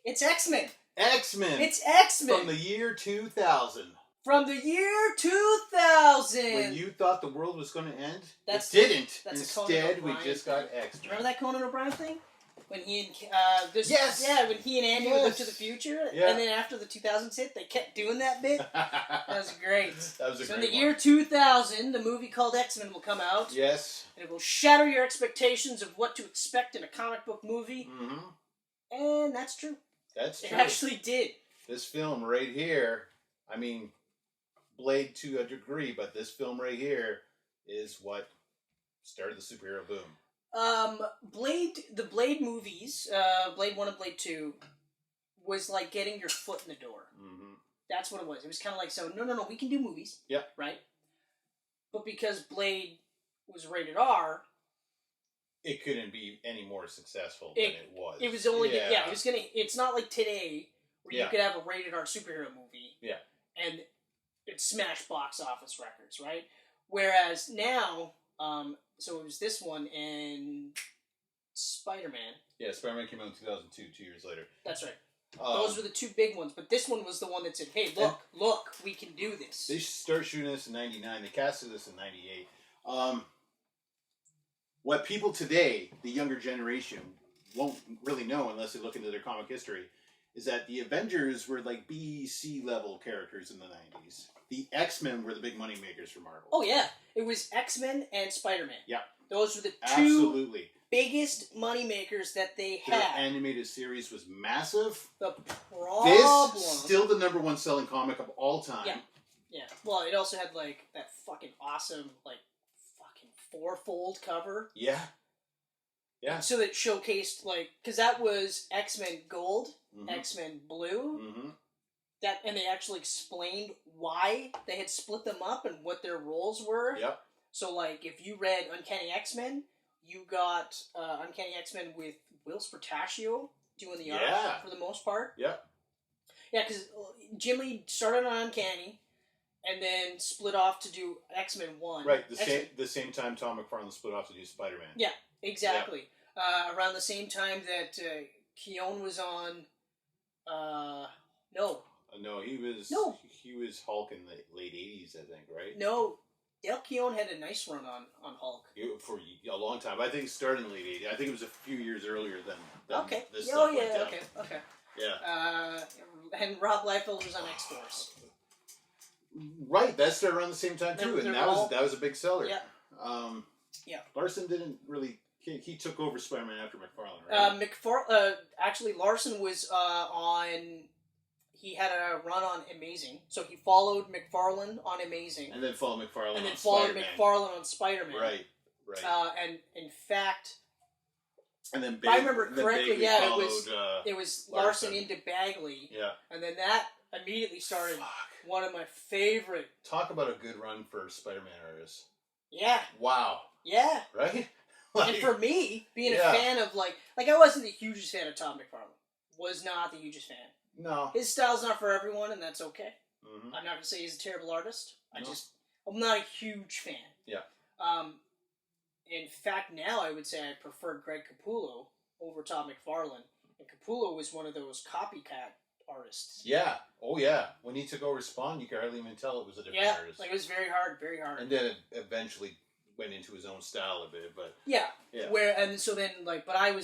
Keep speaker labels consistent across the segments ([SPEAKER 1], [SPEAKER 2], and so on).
[SPEAKER 1] It's X-Men.
[SPEAKER 2] X-Men.
[SPEAKER 1] It's X-Men.
[SPEAKER 2] From the year 2000.
[SPEAKER 1] From the year 2000.
[SPEAKER 2] When you thought the world was going to end, it didn't.
[SPEAKER 1] Instead,
[SPEAKER 2] we just got X-Men.
[SPEAKER 1] Remember that Conan O'Brien thing? When he and
[SPEAKER 2] yes!
[SPEAKER 1] Yeah, when he and Andy would look to the future, and then after the 2000s hit, they kept doing that bit. That was great.
[SPEAKER 2] That was a great
[SPEAKER 1] in the year 2000, the movie called X-Men will come out.
[SPEAKER 2] Yes.
[SPEAKER 1] And it will shatter your expectations of what to expect in a comic book movie.
[SPEAKER 2] Mm-hmm.
[SPEAKER 1] And that's true.
[SPEAKER 2] That's true.
[SPEAKER 1] It actually did.
[SPEAKER 2] This film right here, I mean, Blade to a degree, but this film right here is what started the superhero boom.
[SPEAKER 1] The Blade movies, Blade 1 and Blade 2, was like getting your foot in the door.
[SPEAKER 2] Mm-hmm.
[SPEAKER 1] That's what it was. It was kind of like, so, no, we can do movies.
[SPEAKER 2] Yeah.
[SPEAKER 1] Right? But because Blade was rated R...
[SPEAKER 2] It couldn't be any more successful than it was.
[SPEAKER 1] It was only... Yeah, it was gonna... It's not like today, where you could have a rated R superhero movie.
[SPEAKER 2] Yeah. And
[SPEAKER 1] it smashed box office records, right? Whereas now... so it was this one and Spider-Man.
[SPEAKER 2] Yeah, Spider-Man came out in 2002, 2 years later.
[SPEAKER 1] That's right. Those were the two big ones, but this one was the one that said, hey, look, we can do this.
[SPEAKER 2] They start shooting this in 99. They casted this in 98. What people today, the younger generation, won't really know unless they look into their comic history, is that the Avengers were like B, C level characters in the 90s. The X-Men were the big money makers for Marvel.
[SPEAKER 1] Oh, yeah. It was X-Men and Spider-Man.
[SPEAKER 2] Yeah.
[SPEAKER 1] Those were the two biggest money makers that they had.
[SPEAKER 2] Their animated series was massive.
[SPEAKER 1] The problem...
[SPEAKER 2] This, still the number one selling comic of all time.
[SPEAKER 1] Yeah. Yeah. Well, it also had, like, that fucking awesome, like, fucking fourfold cover.
[SPEAKER 2] Yeah. Yeah.
[SPEAKER 1] So that showcased, like... Because that was X-Men Gold, X-Men Blue...
[SPEAKER 2] Mm-hmm.
[SPEAKER 1] And they actually explained why they had split them up and what their roles were.
[SPEAKER 2] Yep.
[SPEAKER 1] So, like, if you read Uncanny X-Men, you got Uncanny X-Men with Will Spertaccio doing the art for the most part.
[SPEAKER 2] Yep.
[SPEAKER 1] Yeah, because Jim Lee started on Uncanny and then split off to do X-Men 1.
[SPEAKER 2] Right, the same time Tom McFarlane split off to do Spider-Man.
[SPEAKER 1] Yeah, exactly. Yep. Around the same time that Keown was on...
[SPEAKER 2] No, he was Hulk in the late 80s, I think, right?
[SPEAKER 1] No, Dale Keown had a nice run on Hulk.
[SPEAKER 2] For a long time. I think it started in the late 80s. I think it was a few years earlier than this stuff
[SPEAKER 1] Oh, yeah,
[SPEAKER 2] went down.
[SPEAKER 1] okay.
[SPEAKER 2] Yeah.
[SPEAKER 1] And Rob Liefeld was on X-Force.
[SPEAKER 2] Right, that started around the same time, too, and that was a big seller.
[SPEAKER 1] Yeah.
[SPEAKER 2] Larson didn't really... He took over Spider-Man after McFarlane,
[SPEAKER 1] right? Actually, Larson was on... He had a run on Amazing, so he followed McFarlane on Amazing,
[SPEAKER 2] and then followed McFarlane,
[SPEAKER 1] on Spider-Man.
[SPEAKER 2] Right.
[SPEAKER 1] And in fact,
[SPEAKER 2] and then
[SPEAKER 1] if I remember correctly, it was Larson into Bagley.
[SPEAKER 2] Yeah, and
[SPEAKER 1] then that immediately started one of my favorite.
[SPEAKER 2] Talk about a good run for Spider-Man artists.
[SPEAKER 1] Yeah.
[SPEAKER 2] Wow.
[SPEAKER 1] Yeah.
[SPEAKER 2] Right.
[SPEAKER 1] And for me, being a fan of like I wasn't the hugest fan of Tom McFarlane. Was not the hugest fan.
[SPEAKER 2] No.
[SPEAKER 1] His style's not for everyone, and that's okay.
[SPEAKER 2] Mm-hmm.
[SPEAKER 1] I'm not going to say he's a terrible artist. I'm not a huge fan.
[SPEAKER 2] Yeah.
[SPEAKER 1] In fact, now I would say I prefer Greg Capullo over Todd McFarlane. And Capullo was one of those copycat artists.
[SPEAKER 2] Yeah. Oh, yeah. When he took over Spawn, you could hardly even tell it was a different artist.
[SPEAKER 1] Like it was very hard.
[SPEAKER 2] And then it eventually went into his own style a bit, but...
[SPEAKER 1] Yeah. But I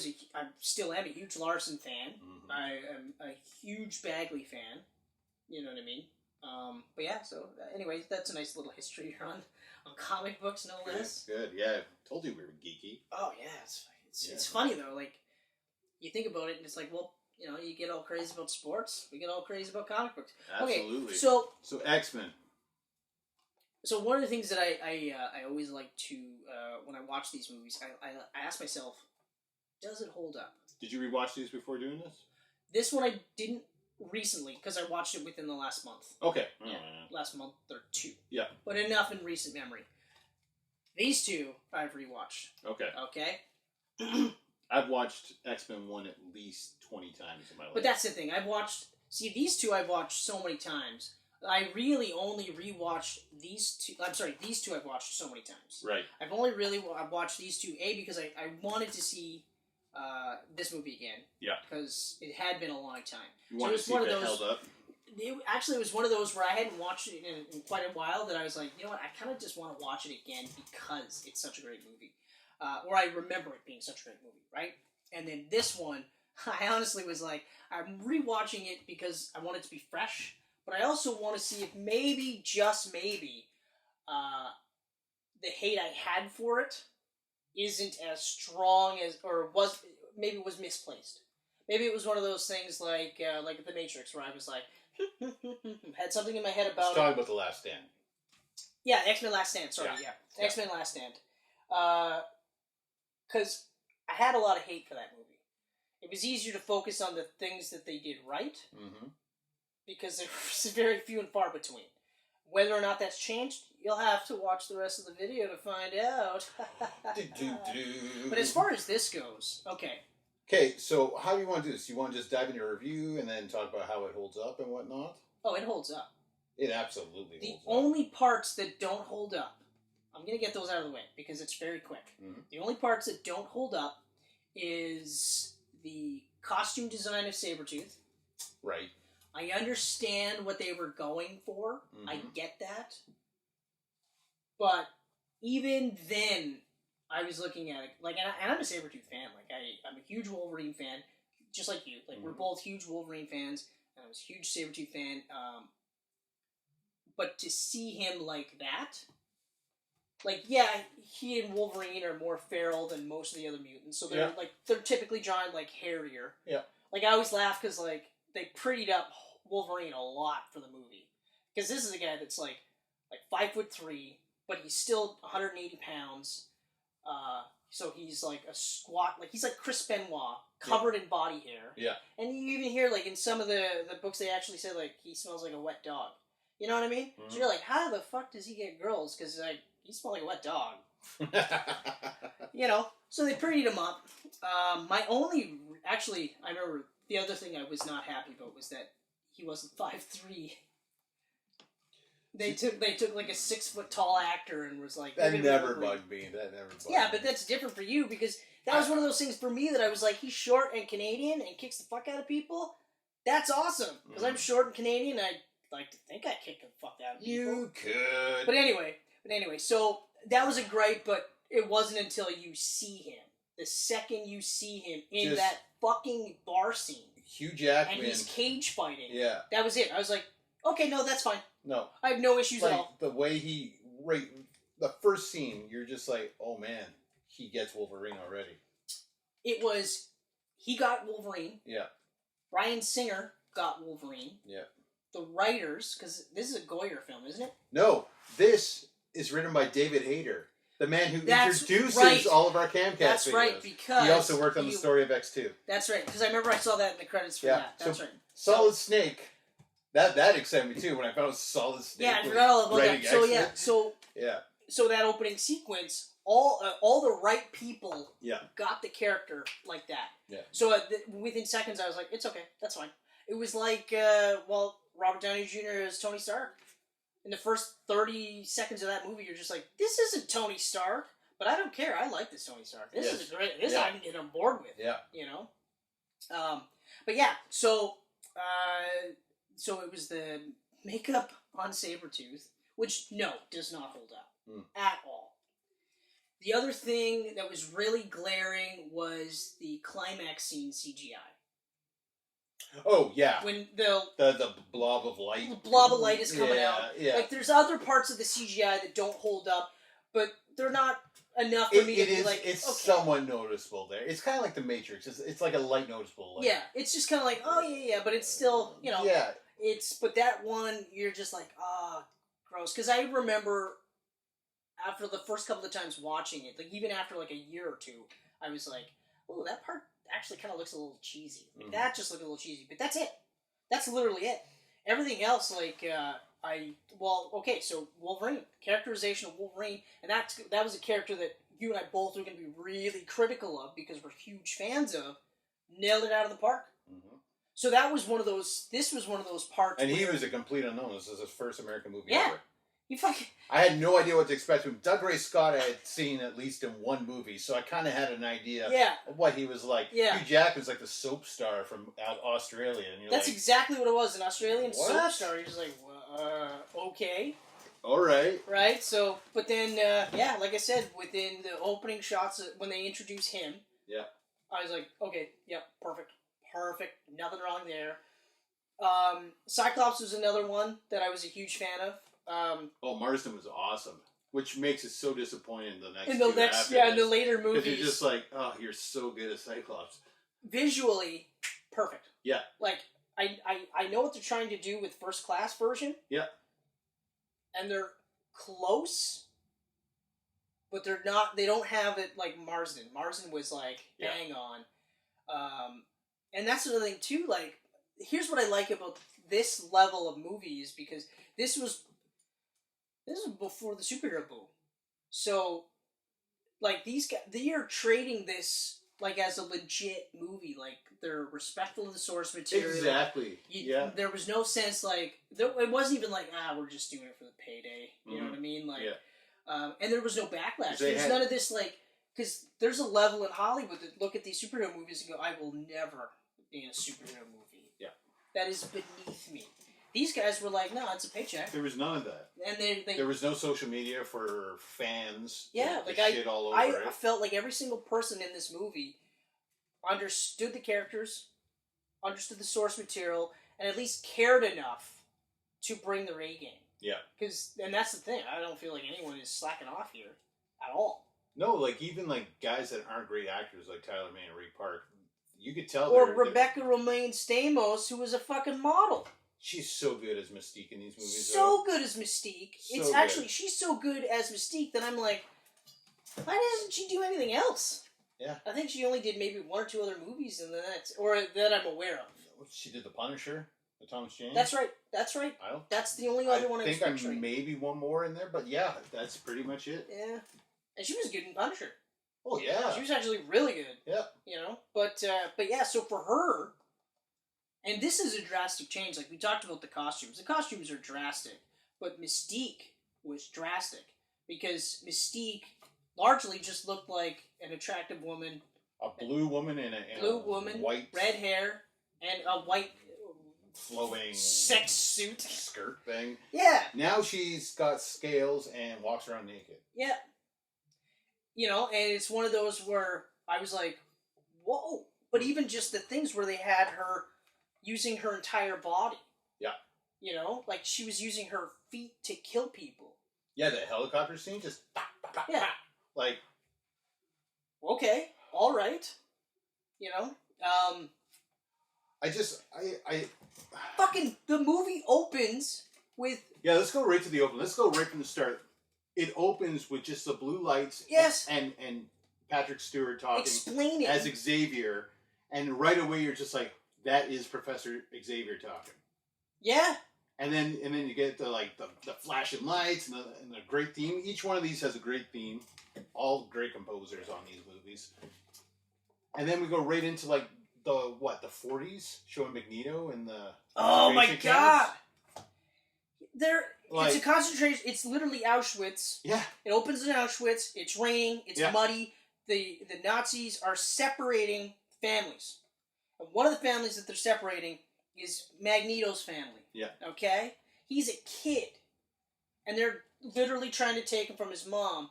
[SPEAKER 1] still am a huge Larson fan. Mm-hmm. I am a huge Bagley fan. You know what I mean? But yeah, so anyway, that's a nice little history on comic books, no less.
[SPEAKER 2] Good, yeah. I told you we were geeky.
[SPEAKER 1] Oh, yeah. It's funny, though. Like, you think about it, and it's like, well, you know, you get all crazy about sports. We get all crazy about comic books.
[SPEAKER 2] Absolutely.
[SPEAKER 1] Okay, so
[SPEAKER 2] X-Men.
[SPEAKER 1] So one of the things that I always like to, when I watch these movies, I ask myself, does it hold up?
[SPEAKER 2] Did you rewatch these before doing this?
[SPEAKER 1] This one I didn't recently, because I watched it within the last month.
[SPEAKER 2] Okay.
[SPEAKER 1] Last month or two.
[SPEAKER 2] Yeah.
[SPEAKER 1] But enough in recent memory. These two I've rewatched.
[SPEAKER 2] Okay. I've watched X-Men 1 at least 20 times in my life.
[SPEAKER 1] But that's the thing. These two I've watched so many times. I really only rewatched these two. I'm sorry, these two I've watched so many times.
[SPEAKER 2] Right.
[SPEAKER 1] I've watched these two, because I wanted to see this movie again.
[SPEAKER 2] Yeah.
[SPEAKER 1] Because it had been a long time.
[SPEAKER 2] You wanted to see if it held up?
[SPEAKER 1] Actually, it was one of those where I hadn't watched it in quite a while that I was like, you know what, I kind of just want to watch it again because it's such a great movie. Or I remember it being such a great movie, right? And then this one, I honestly was like, I'm rewatching it because I want it to be fresh, but I also want to see if maybe, just maybe, the hate I had for it isn't as strong as, or maybe was misplaced. Maybe it was one of those things like The Matrix, where I was like, had something in my head about
[SPEAKER 2] Let's talk about The Last Stand.
[SPEAKER 1] Yeah, X-Men Last Stand, sorry, yeah. X-Men Last Stand. Because I had a lot of hate for that movie. It was easier to focus on the things that they did right, because there was very few and far between. Whether or not that's changed, you'll have to watch the rest of the video to find out. But as far as this goes, okay.
[SPEAKER 2] Okay, so how do you want to do this? You want to just dive into a review and then talk about how it holds up and whatnot?
[SPEAKER 1] Oh, it holds up.
[SPEAKER 2] It absolutely holds up.
[SPEAKER 1] The only parts that don't hold up, I'm going to get those out of the way because it's very quick. The only parts that don't hold up is the costume design of Sabretooth.
[SPEAKER 2] Right.
[SPEAKER 1] I understand what they were going for. I get that. But even then, I was looking at it, like, and I'm a Sabretooth fan. Like, I'm a huge Wolverine fan, just like you. Like, we're both huge Wolverine fans, and I was a huge Sabretooth fan. But to see him like that, like, yeah, he and Wolverine are more feral than most of the other mutants, so they're typically drawn, like, hairier. Yeah. Like, I always laugh because, like, they prettied up Wolverine a lot for the movie. Because this is a guy that's, like 5'3", but he's still 180 pounds. So he's like a squat, like he's like Chris Benoit, covered in body hair. Yeah. And you even hear, like, in some of the books, they actually say, like, he smells like a wet dog. You know what I mean? So you're like, how the fuck does he get girls? Because, like, he smells like a wet dog. You know? So they prettied him up. Actually, I remember the other thing I was not happy about was that he wasn't 5'3". They took like a 6-foot tall actor and was like,
[SPEAKER 2] that never bugged me.
[SPEAKER 1] Yeah, but that's different for you because that was one of those things for me that I was like, he's short and Canadian and kicks the fuck out of people. That's awesome because I'm short and Canadian. And I like to think I kick the fuck out of people.
[SPEAKER 2] You could.
[SPEAKER 1] But anyway, so that was a gripe, but it wasn't until you see him. The second you see him in that fucking bar scene,
[SPEAKER 2] Hugh Jackman,
[SPEAKER 1] and he's cage fighting.
[SPEAKER 2] Yeah,
[SPEAKER 1] that was it. I was like, okay, no, that's fine.
[SPEAKER 2] No,
[SPEAKER 1] I have no issues at all.
[SPEAKER 2] The way the first scene, you're just like, oh man, he gets Wolverine already.
[SPEAKER 1] It was, he got Wolverine.
[SPEAKER 2] Yeah.
[SPEAKER 1] Bryan Singer got Wolverine.
[SPEAKER 2] Yeah. The
[SPEAKER 1] writers, because this is a Goyer film, isn't it?
[SPEAKER 2] No, this is written by David Hayter. The man who introduces all of our Camcast videos.
[SPEAKER 1] That's right, because
[SPEAKER 2] he also worked on the story of X2.
[SPEAKER 1] That's right, because I remember I saw that in the credits for that. That's right.
[SPEAKER 2] Solid Snake. That excited me too when I found Solid Snake.
[SPEAKER 1] Yeah, I forgot all about that. So that opening sequence, all the right people got the character like that. Yeah. So within seconds, I was like, it's okay, that's fine. It was like, Robert Downey Jr. as Tony Stark. In the first 30 seconds of that movie, you're just like, this isn't Tony Stark, but I don't care. I like this Tony Stark. This is great. This I can get on board with. Yeah. You know? But yeah, so it was the makeup on Sabretooth, which, does not hold up at all. The other thing that was really glaring was the climax scene CGI.
[SPEAKER 2] Oh, yeah.
[SPEAKER 1] When
[SPEAKER 2] the blob of light.
[SPEAKER 1] The blob of light is coming out.
[SPEAKER 2] Yeah.
[SPEAKER 1] Like, there's other parts of the CGI that don't hold up, but they're not enough for me to be like,
[SPEAKER 2] it's somewhat noticeable there. It's kind of like The Matrix. It's like a light noticeable light.
[SPEAKER 1] Yeah, it's just kind of like, oh, yeah, but it's still, Yeah. But that one, you're just like, gross. Because I remember after the first couple of times watching it, like, even after, like, a year or two, I was like, oh, that part actually kind of looks a little cheesy. Like, that just looked a little cheesy. But that's it. That's literally it. Everything else, like, so Wolverine. Characterization of Wolverine. And that was a character that you and I both are going to be really critical of because we're huge fans of. Nailed it out of the park. Mm-hmm. So that was one of those, this was one of those parts
[SPEAKER 2] and he was a complete unknown. This is his first American movie ever.
[SPEAKER 1] You fucking...
[SPEAKER 2] I had no idea what to expect from him. Doug Ray Scott I had seen at least in one movie, so I kind of had an idea of what he was like.
[SPEAKER 1] Yeah.
[SPEAKER 2] Hugh Jackman's like the soap star from Australia. And
[SPEAKER 1] That's exactly what it was, an Australian soap star. He's like, okay.
[SPEAKER 2] All right.
[SPEAKER 1] Right? So, but then, like I said, within the opening shots, when they introduce him, I was like, okay, perfect. Nothing wrong there. Cyclops was another one that I was a huge fan of.
[SPEAKER 2] Marsden was awesome, which makes it so disappointing in the
[SPEAKER 1] later movies.
[SPEAKER 2] Because you're just like, oh, you're so good at Cyclops.
[SPEAKER 1] Visually, perfect.
[SPEAKER 2] Yeah.
[SPEAKER 1] Like, I know what they're trying to do with First Class version.
[SPEAKER 2] Yeah. And
[SPEAKER 1] they're close, but they're not, they don't have it like Marsden. Marsden was like, bang on. And that's another thing too, like, here's what I like about this level of movies, because this was before the superhero boom. So, like, these guys, they are trading this, like, as a legit movie. Like, they're respectful of the source material.
[SPEAKER 2] Exactly.
[SPEAKER 1] There was no sense, like, it wasn't even like, we're just doing it for the payday. You know what I mean? Like, and there was no backlash. There's none of this, like, because there's a level in Hollywood that look at these superhero movies and go, I will never be in a superhero movie. Yeah. That is beneath me. These guys were like, no, it's a paycheck.
[SPEAKER 2] There was none of that.
[SPEAKER 1] And
[SPEAKER 2] there was no social media for fans.
[SPEAKER 1] Yeah,
[SPEAKER 2] to shit all over it.
[SPEAKER 1] I felt like every single person in this movie understood the characters, understood the source material, and at least cared enough to bring their A game. Yeah. And that's the thing. I don't feel like anyone is slacking off here at all.
[SPEAKER 2] No, like, even like guys that aren't great actors like Tyler May and Ray Park, you could tell.
[SPEAKER 1] Or Rebecca Romaine Stamos, who was a fucking model.
[SPEAKER 2] She's so good as Mystique in these movies.
[SPEAKER 1] Good as Mystique. She's so good as Mystique that I'm like, why doesn't she do anything else? Yeah. I think she only did maybe one or two other movies, and that I'm aware of.
[SPEAKER 2] She did The Punisher with Thomas Jane.
[SPEAKER 1] That's right. That's the only other one I was picturing.
[SPEAKER 2] I think maybe one more in there, but yeah, that's pretty much it.
[SPEAKER 1] Yeah. And she was good in Punisher.
[SPEAKER 2] Oh, yeah.
[SPEAKER 1] She was actually really good.
[SPEAKER 2] Yeah.
[SPEAKER 1] You know? But yeah, so for her... And this is a drastic change. Like, we talked about the costumes. The costumes are drastic. But Mystique was drastic. Because Mystique largely just looked like an attractive woman.
[SPEAKER 2] A blue woman in a white...
[SPEAKER 1] red hair, and a white...
[SPEAKER 2] flowing...
[SPEAKER 1] sex suit.
[SPEAKER 2] Skirt thing.
[SPEAKER 1] Yeah.
[SPEAKER 2] Now she's got scales and walks around naked.
[SPEAKER 1] Yeah. You know, and it's one of those where I was like, whoa. But even just the things where they had her... using her entire body. Yeah. You know? Like, she was using her feet to kill people.
[SPEAKER 2] Yeah, the helicopter scene just...
[SPEAKER 1] yeah.
[SPEAKER 2] Like...
[SPEAKER 1] Okay. All right. You know?
[SPEAKER 2] I
[SPEAKER 1] fucking... The movie opens with...
[SPEAKER 2] Yeah, let's go right to the open. Let's go right from the start. It opens with just the blue lights...
[SPEAKER 1] Yes.
[SPEAKER 2] And Patrick Stewart talking...
[SPEAKER 1] explaining...
[SPEAKER 2] as Xavier. And right away you're just like... That is Professor Xavier talking. Yeah. And then you get the flashing lights and the great theme. Each one of these has a great theme. All great composers on these movies. And then we go right into like the 40s, showing Magneto and the...
[SPEAKER 1] Oh my god! It's a concentration. It's literally Auschwitz. Yeah. It opens in Auschwitz. It's raining. It's muddy. The Nazis are separating families. And one of the families that they're separating is Magneto's family. Yeah. Okay? He's a kid. And they're literally trying to take him from his mom.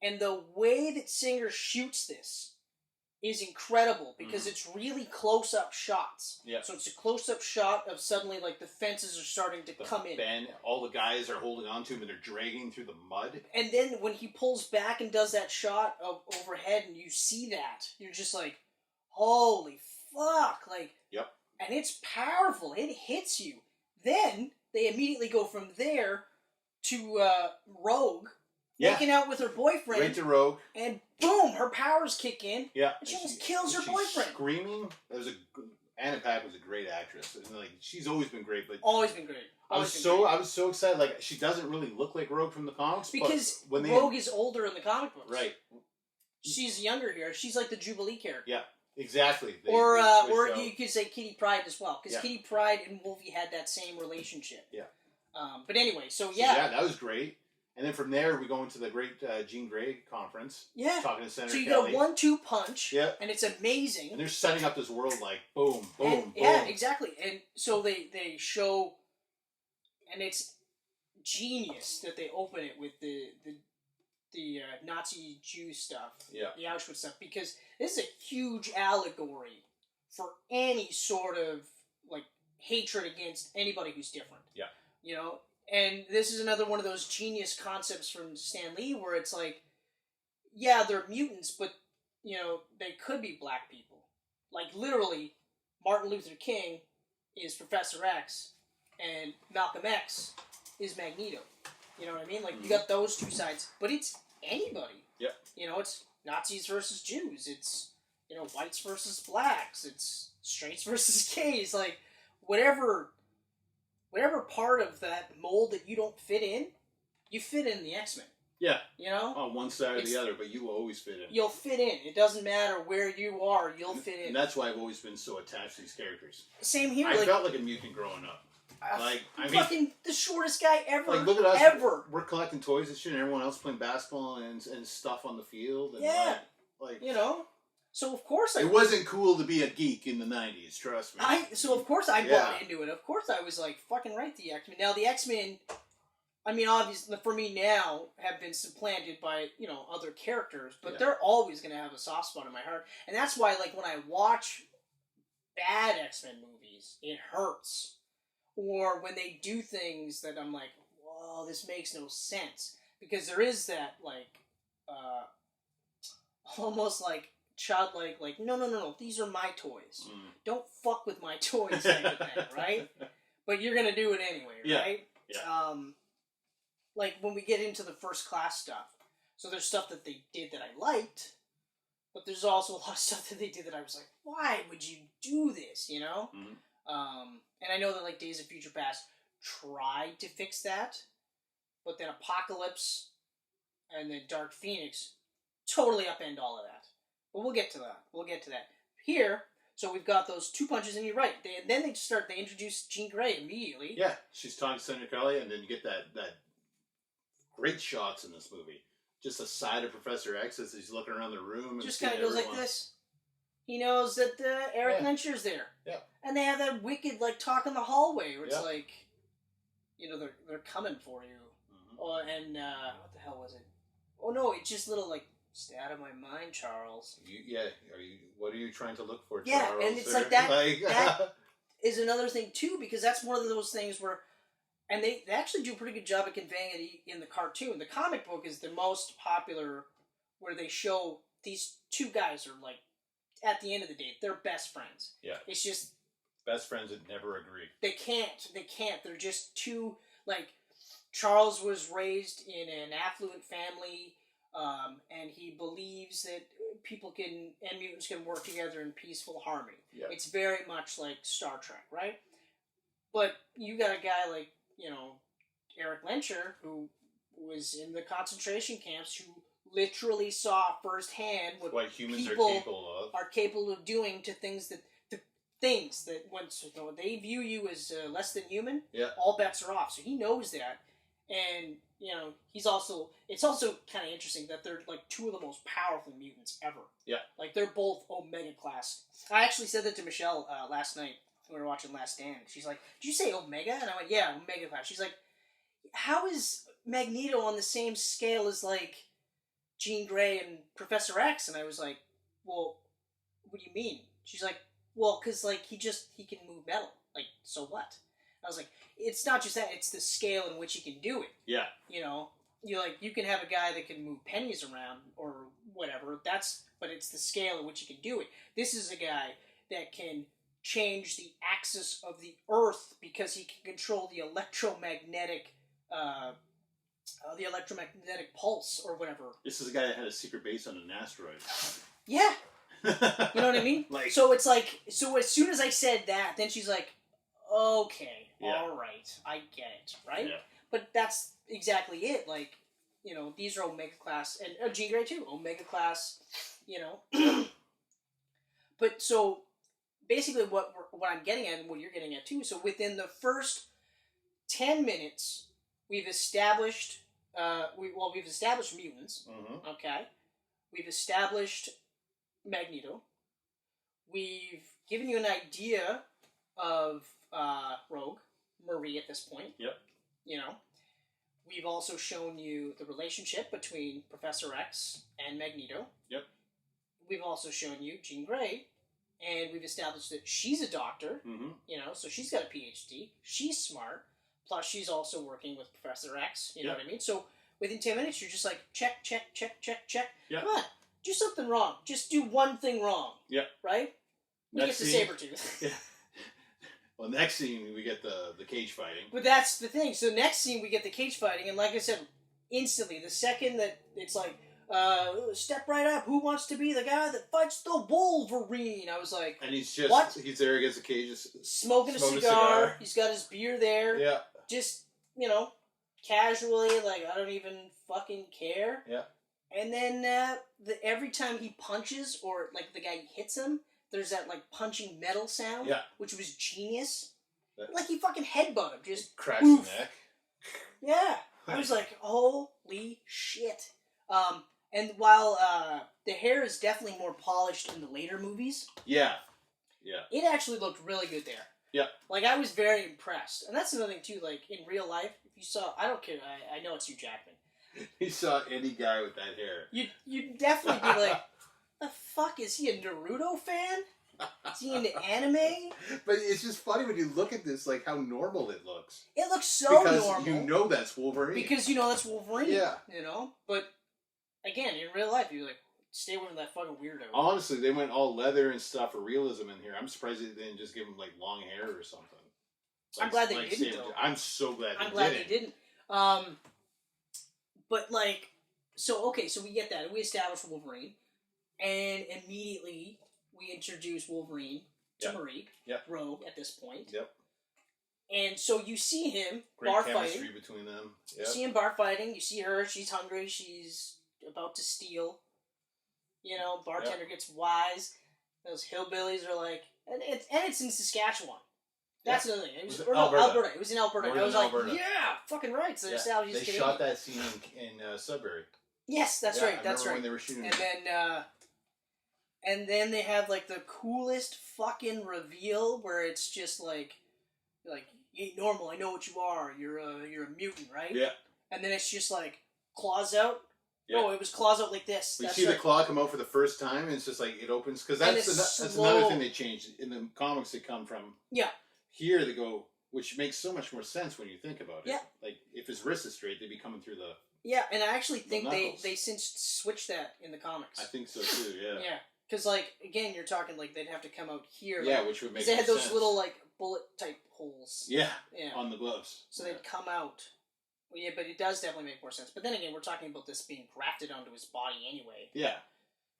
[SPEAKER 1] And the way that Singer shoots this is incredible because it's really close-up shots. Yeah. So it's a close-up shot of suddenly, like, the fences are starting to come in.
[SPEAKER 2] Ben, all the guys are holding on to him and they're dragging through the mud.
[SPEAKER 1] And then when he pulls back and does that shot of overhead and you see that, you're just like, holy fuck, like, yep. And it's powerful. It hits you. Then they immediately go from there to Rogue, making out with her boyfriend.
[SPEAKER 2] Right to Rogue,
[SPEAKER 1] and boom, her powers kick in. Yeah, and she almost kills her boyfriend.
[SPEAKER 2] Screaming. Anna Paquin was a great actress. And, like, she's always been great, but
[SPEAKER 1] always been great.
[SPEAKER 2] I was so excited. Like, she doesn't really look like Rogue from the comics
[SPEAKER 1] because Rogue is older in the comic books.
[SPEAKER 2] Right.
[SPEAKER 1] She's younger here. She's like the Jubilee character.
[SPEAKER 2] Yeah. Exactly.
[SPEAKER 1] Or you could say Kitty Pryde as well, because Kitty Pryde and Wolvie had that same relationship. Yeah. But anyway, so
[SPEAKER 2] yeah, that was great. And then from there, we go into the great Jean Grey conference.
[SPEAKER 1] Yeah.
[SPEAKER 2] Talking to Senator
[SPEAKER 1] So you
[SPEAKER 2] Kelly.
[SPEAKER 1] get a 1-2 punch.
[SPEAKER 2] Yeah.
[SPEAKER 1] And it's amazing.
[SPEAKER 2] And they're setting up this world like boom, boom, boom.
[SPEAKER 1] Yeah, exactly. And so they show, and it's genius that they open it with the Nazi Jew stuff.
[SPEAKER 2] Yeah.
[SPEAKER 1] The Auschwitz stuff, because this is a huge allegory for any sort of like hatred against anybody who's different.
[SPEAKER 2] Yeah.
[SPEAKER 1] You know. And this is another one of those genius concepts from Stan Lee where it's like, yeah, they're mutants, but, you know, they could be black people. Like, literally, Martin Luther King is Professor X, and Malcolm X is Magneto. You know what I mean? Like, you got those two sides, but it's anybody.
[SPEAKER 2] Yep.
[SPEAKER 1] You know, it's Nazis versus Jews. It's, you know, whites versus blacks. It's straights versus gays. Like, whatever part of that mold that you don't fit in, you fit in the X-Men.
[SPEAKER 2] Yeah.
[SPEAKER 1] You know?
[SPEAKER 2] On one side or the other, but you will always fit in.
[SPEAKER 1] You'll fit in. It doesn't matter where you are, you'll fit in.
[SPEAKER 2] And that's why I've always been so attached to these characters.
[SPEAKER 1] Same here.
[SPEAKER 2] I felt like a mutant growing up. I mean,
[SPEAKER 1] fucking the shortest guy ever.
[SPEAKER 2] Like, look at us.
[SPEAKER 1] Ever.
[SPEAKER 2] We're collecting toys and shit, and everyone else playing basketball and stuff on the field. And
[SPEAKER 1] yeah.
[SPEAKER 2] Like,
[SPEAKER 1] you know? So of course
[SPEAKER 2] it wasn't cool to be a geek in the 90s, trust me.
[SPEAKER 1] So of course I bought into it. Of course I was like, fucking right, the X-Men. Now the X-Men, I mean, obviously for me now, have been supplanted by, you know, other characters, but they're always going to have a soft spot in my heart. And that's why, like, when I watch bad X-Men movies, it hurts. Or when they do things that I'm like, whoa, this makes no sense. Because there is that, like, almost like, childlike, like, no, these are my toys. Don't fuck with my toys, type of thing, right? But you're gonna do it anyway, right?
[SPEAKER 2] Yeah.
[SPEAKER 1] Like, when we get into the First Class stuff, so there's stuff that they did that I liked, but there's also a lot of stuff that they did that I was like, why would you do this, you know? And I know that, like, Days of Future Past tried to fix that, but then Apocalypse and then Dark Phoenix totally upend all of that. But we'll get to that. Here, so we've got those two punches, and you're right. They introduce Jean Grey immediately.
[SPEAKER 2] Yeah, she's talking to Senator Kelly, and then you get that great shots in this movie. Just a side of Professor X as he's looking around the room. And
[SPEAKER 1] just kind of goes like this. He knows that Eric Lyncher's there.
[SPEAKER 2] Yeah.
[SPEAKER 1] And they have that wicked, like, talk in the hallway where it's like, you know, they're coming for you. Oh, and what the hell was it? Oh, no, it's just little, like, stay out of my mind, Charles.
[SPEAKER 2] What are you trying to look for, Charles?
[SPEAKER 1] Yeah, and it's like that. That is another thing too, because that's one of those things where, and they actually do a pretty good job at conveying it in the cartoon. The comic book is the most popular, where they show these two guys are like, at the end of the day, they're best friends. Yeah, it's just
[SPEAKER 2] best friends that never agree.
[SPEAKER 1] They can't. They're just two. Like, Charles was raised in an affluent family. And he believes that mutants can work together in peaceful harmony. Yeah. It's very much like Star Trek, right? But you got a guy like, you know, Eric Lyncher, who was in the concentration camps, who literally saw firsthand what
[SPEAKER 2] humans
[SPEAKER 1] people are capable of doing to things that once, you know, they view you as less than human, all bets are off. So he knows that. And, you know, it's also kind of interesting that they're, like, two of the most powerful mutants ever. Yeah. Like, they're both Omega class. I actually said that to Michelle last night when we were watching Last Stand. She's like, did you say Omega? And I went, yeah, Omega class. She's like, how is Magneto on the same scale as, like, Jean Grey and Professor X? And I was like, well, what do you mean? She's like, well, because, like, he can move metal. Like, so what? I was like, it's not just that, it's the scale in which he can do it. Yeah. You know, you can have a guy that can move pennies around or whatever, but it's the scale in which he can do it. This is a guy that can change the axis of the Earth because he can control the electromagnetic pulse or whatever.
[SPEAKER 2] This is a guy that had a secret base on an asteroid.
[SPEAKER 1] Yeah. You know what I mean? Like, so it's like, so as soon as I said that, then she's like, okay. Yeah. All right, I get it, right? Yeah. But that's exactly it. Like, you know, these are Omega class, and Jean Grey too, Omega class. You know, but so basically, what I'm getting at, and what you're getting at too. So within the first 10 minutes, we've established, we've established mutants, okay? We've established Magneto. We've given you an idea of Rogue, Marie at this point.
[SPEAKER 2] Yep.
[SPEAKER 1] You know, we've also shown you the relationship between Professor X and Magneto.
[SPEAKER 2] Yep.
[SPEAKER 1] We've also shown you Jean Grey, and we've established that she's a doctor. You know, so she's got a PhD. She's smart. Plus, she's also working with Professor X. You know what I mean? So within 10 minutes, you're just like check, check, check, check, check.
[SPEAKER 2] Yeah.
[SPEAKER 1] Come on, do something wrong. Just do one thing wrong.
[SPEAKER 2] Yeah.
[SPEAKER 1] Right. We get the Sabretooth.
[SPEAKER 2] Yeah. Well, next scene we get the cage fighting.
[SPEAKER 1] But that's the thing. So next scene we get the cage fighting, and like I said, instantly the second that it's like, step right up. Who wants to be the guy that fights the Wolverine? I was like,
[SPEAKER 2] and he's just
[SPEAKER 1] what?
[SPEAKER 2] He's there against the cage,
[SPEAKER 1] smoking a cigar. He's got his beer there.
[SPEAKER 2] Yeah.
[SPEAKER 1] Just casually, like I don't even fucking care.
[SPEAKER 2] Yeah.
[SPEAKER 1] And then every time he punches or like the guy hits him, there's that like punching metal sound.
[SPEAKER 2] Yeah.
[SPEAKER 1] Which was genius. Like he fucking headbutt him, just
[SPEAKER 2] cracks
[SPEAKER 1] oof.
[SPEAKER 2] the neck.
[SPEAKER 1] Yeah. I was like, holy shit. And while the hair is definitely more polished in the later movies.
[SPEAKER 2] Yeah. Yeah.
[SPEAKER 1] It actually looked really good there.
[SPEAKER 2] Yeah.
[SPEAKER 1] Like I was very impressed. And that's another thing too, like in real life, if you saw I don't care, I know it's Hugh Jackman.
[SPEAKER 2] You saw any guy with that hair.
[SPEAKER 1] You'd definitely be like, the fuck, is he a Naruto fan? Is he into anime?
[SPEAKER 2] But it's just funny when you look at this, like how normal it looks.
[SPEAKER 1] It looks so
[SPEAKER 2] because
[SPEAKER 1] normal.
[SPEAKER 2] Because you know that's Wolverine.
[SPEAKER 1] Because you know that's Wolverine.
[SPEAKER 2] Yeah.
[SPEAKER 1] You know? But, again, in real life, you're like, stay away from that fucking weirdo.
[SPEAKER 2] Honestly, they went all leather and stuff for realism in here. I'm surprised they didn't just give him, like, long hair or something.
[SPEAKER 1] I'm glad they didn't, though.
[SPEAKER 2] I'm so glad
[SPEAKER 1] I'm glad they didn't. But, like, so we get that. We establish Wolverine. And immediately, we introduce Wolverine to Marie. Rogue, at this point.
[SPEAKER 2] Yep.
[SPEAKER 1] And so you see him
[SPEAKER 2] Great
[SPEAKER 1] bar
[SPEAKER 2] chemistry
[SPEAKER 1] fighting.
[SPEAKER 2] Between them. Yep.
[SPEAKER 1] You see him bar fighting. You see her. She's hungry. She's about to steal. You know, bartender gets wise. Those hillbillies are like... And it's in Saskatchewan. That's another thing. It was Alberta. It was in Alberta. And I was
[SPEAKER 2] Alberta.
[SPEAKER 1] like, yeah, fucking right. So
[SPEAKER 2] they shot that scene in Sudbury.
[SPEAKER 1] Yes, that's right. That's right.
[SPEAKER 2] When they were shooting
[SPEAKER 1] and then they have like the coolest fucking reveal where it's just like you ain't normal. I know what you are. You're a mutant, right?
[SPEAKER 2] Yeah.
[SPEAKER 1] And then it's just like claws out.
[SPEAKER 2] Yeah.
[SPEAKER 1] No, it was claws out like this.
[SPEAKER 2] We see the claw come out for the first time, and it's just like it opens because that's another thing they changed in the comics. They come from here. They go, which makes so much more sense when you think about it.
[SPEAKER 1] Yeah.
[SPEAKER 2] Like if his wrist is straight, they'd be coming through the.
[SPEAKER 1] Yeah, and I actually think they since switched that in the comics.
[SPEAKER 2] I think so too. Yeah.
[SPEAKER 1] Yeah, because like again, you're talking like they'd have to come out here.
[SPEAKER 2] Yeah,
[SPEAKER 1] like,
[SPEAKER 2] which would make.
[SPEAKER 1] They had those
[SPEAKER 2] sense.
[SPEAKER 1] little like bullet type holes.
[SPEAKER 2] Yeah. On the gloves.
[SPEAKER 1] So they'd come out. Well, yeah, but it does definitely make more sense. But then again, we're talking about this being grafted onto his body anyway.
[SPEAKER 2] Yeah.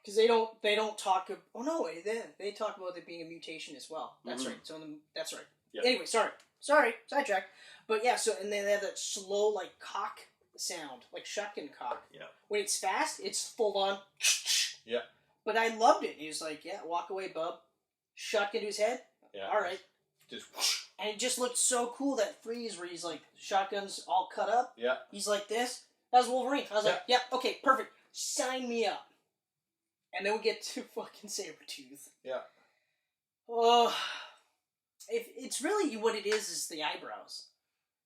[SPEAKER 1] Because they don't talk. Oh no, they talk about it being a mutation as well. That's right. So that's right. Yep. Anyway, sorry, sidetrack. But yeah, so and then they have that slow like cock sound, like shotgun cock.
[SPEAKER 2] Yeah.
[SPEAKER 1] When it's fast, it's full on.
[SPEAKER 2] Yeah.
[SPEAKER 1] But I loved it. He was like, "Yeah, walk away, bub." Shotgun to his head.
[SPEAKER 2] Yeah.
[SPEAKER 1] All right.
[SPEAKER 2] Just.
[SPEAKER 1] And it just looked so cool, that freeze where he's like, shotgun's all cut up.
[SPEAKER 2] Yeah.
[SPEAKER 1] He's like this. That was Wolverine. I was like, yeah, okay, perfect. Sign me up. And then we get to fucking Sabretooth.
[SPEAKER 2] Yeah.
[SPEAKER 1] Oh. It's really what it is the eyebrows.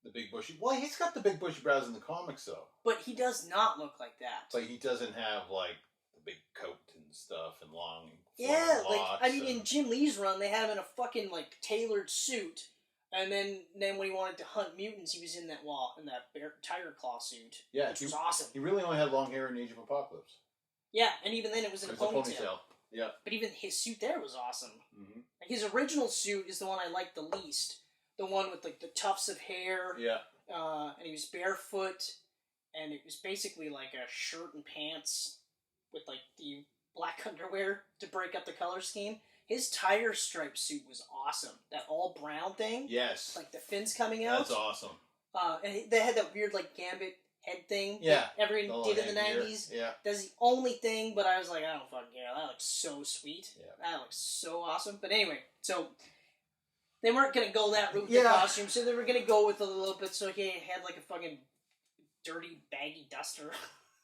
[SPEAKER 2] The big bushy. Well, he's got the big bushy brows in the comics, though.
[SPEAKER 1] But he does not look like that.
[SPEAKER 2] Like, he doesn't have, like, the big coat and stuff and long...
[SPEAKER 1] Yeah, like, I mean, in Jim Lee's run, they had him in a fucking, like, tailored suit. And then when he wanted to hunt mutants, he was in that tiger claw suit.
[SPEAKER 2] Yeah.
[SPEAKER 1] Which was awesome.
[SPEAKER 2] He really only had long hair in Age of Apocalypse.
[SPEAKER 1] Yeah, and even then it was in a ponytail.
[SPEAKER 2] Yeah.
[SPEAKER 1] But even his suit there was awesome.
[SPEAKER 2] Mm-hmm.
[SPEAKER 1] Like, his original suit is the one I liked the least. The one with, like, the tufts of hair.
[SPEAKER 2] Yeah.
[SPEAKER 1] And he was barefoot. And it was basically like a shirt and pants with, like, the black underwear to break up the color scheme. His tiger stripe suit was awesome. That all brown thing.
[SPEAKER 2] Yes.
[SPEAKER 1] Like the fins coming out.
[SPEAKER 2] That's awesome.
[SPEAKER 1] And they had that weird like gambit head thing.
[SPEAKER 2] Yeah.
[SPEAKER 1] That everyone did in the 90s.
[SPEAKER 2] Yeah.
[SPEAKER 1] That's the only thing, but I was like, I don't fucking care. That looks so sweet.
[SPEAKER 2] Yeah.
[SPEAKER 1] That looks so awesome. But anyway, so They weren't gonna go that route with the costume, so they were gonna go with a little bit. So he had like a fucking dirty, baggy duster.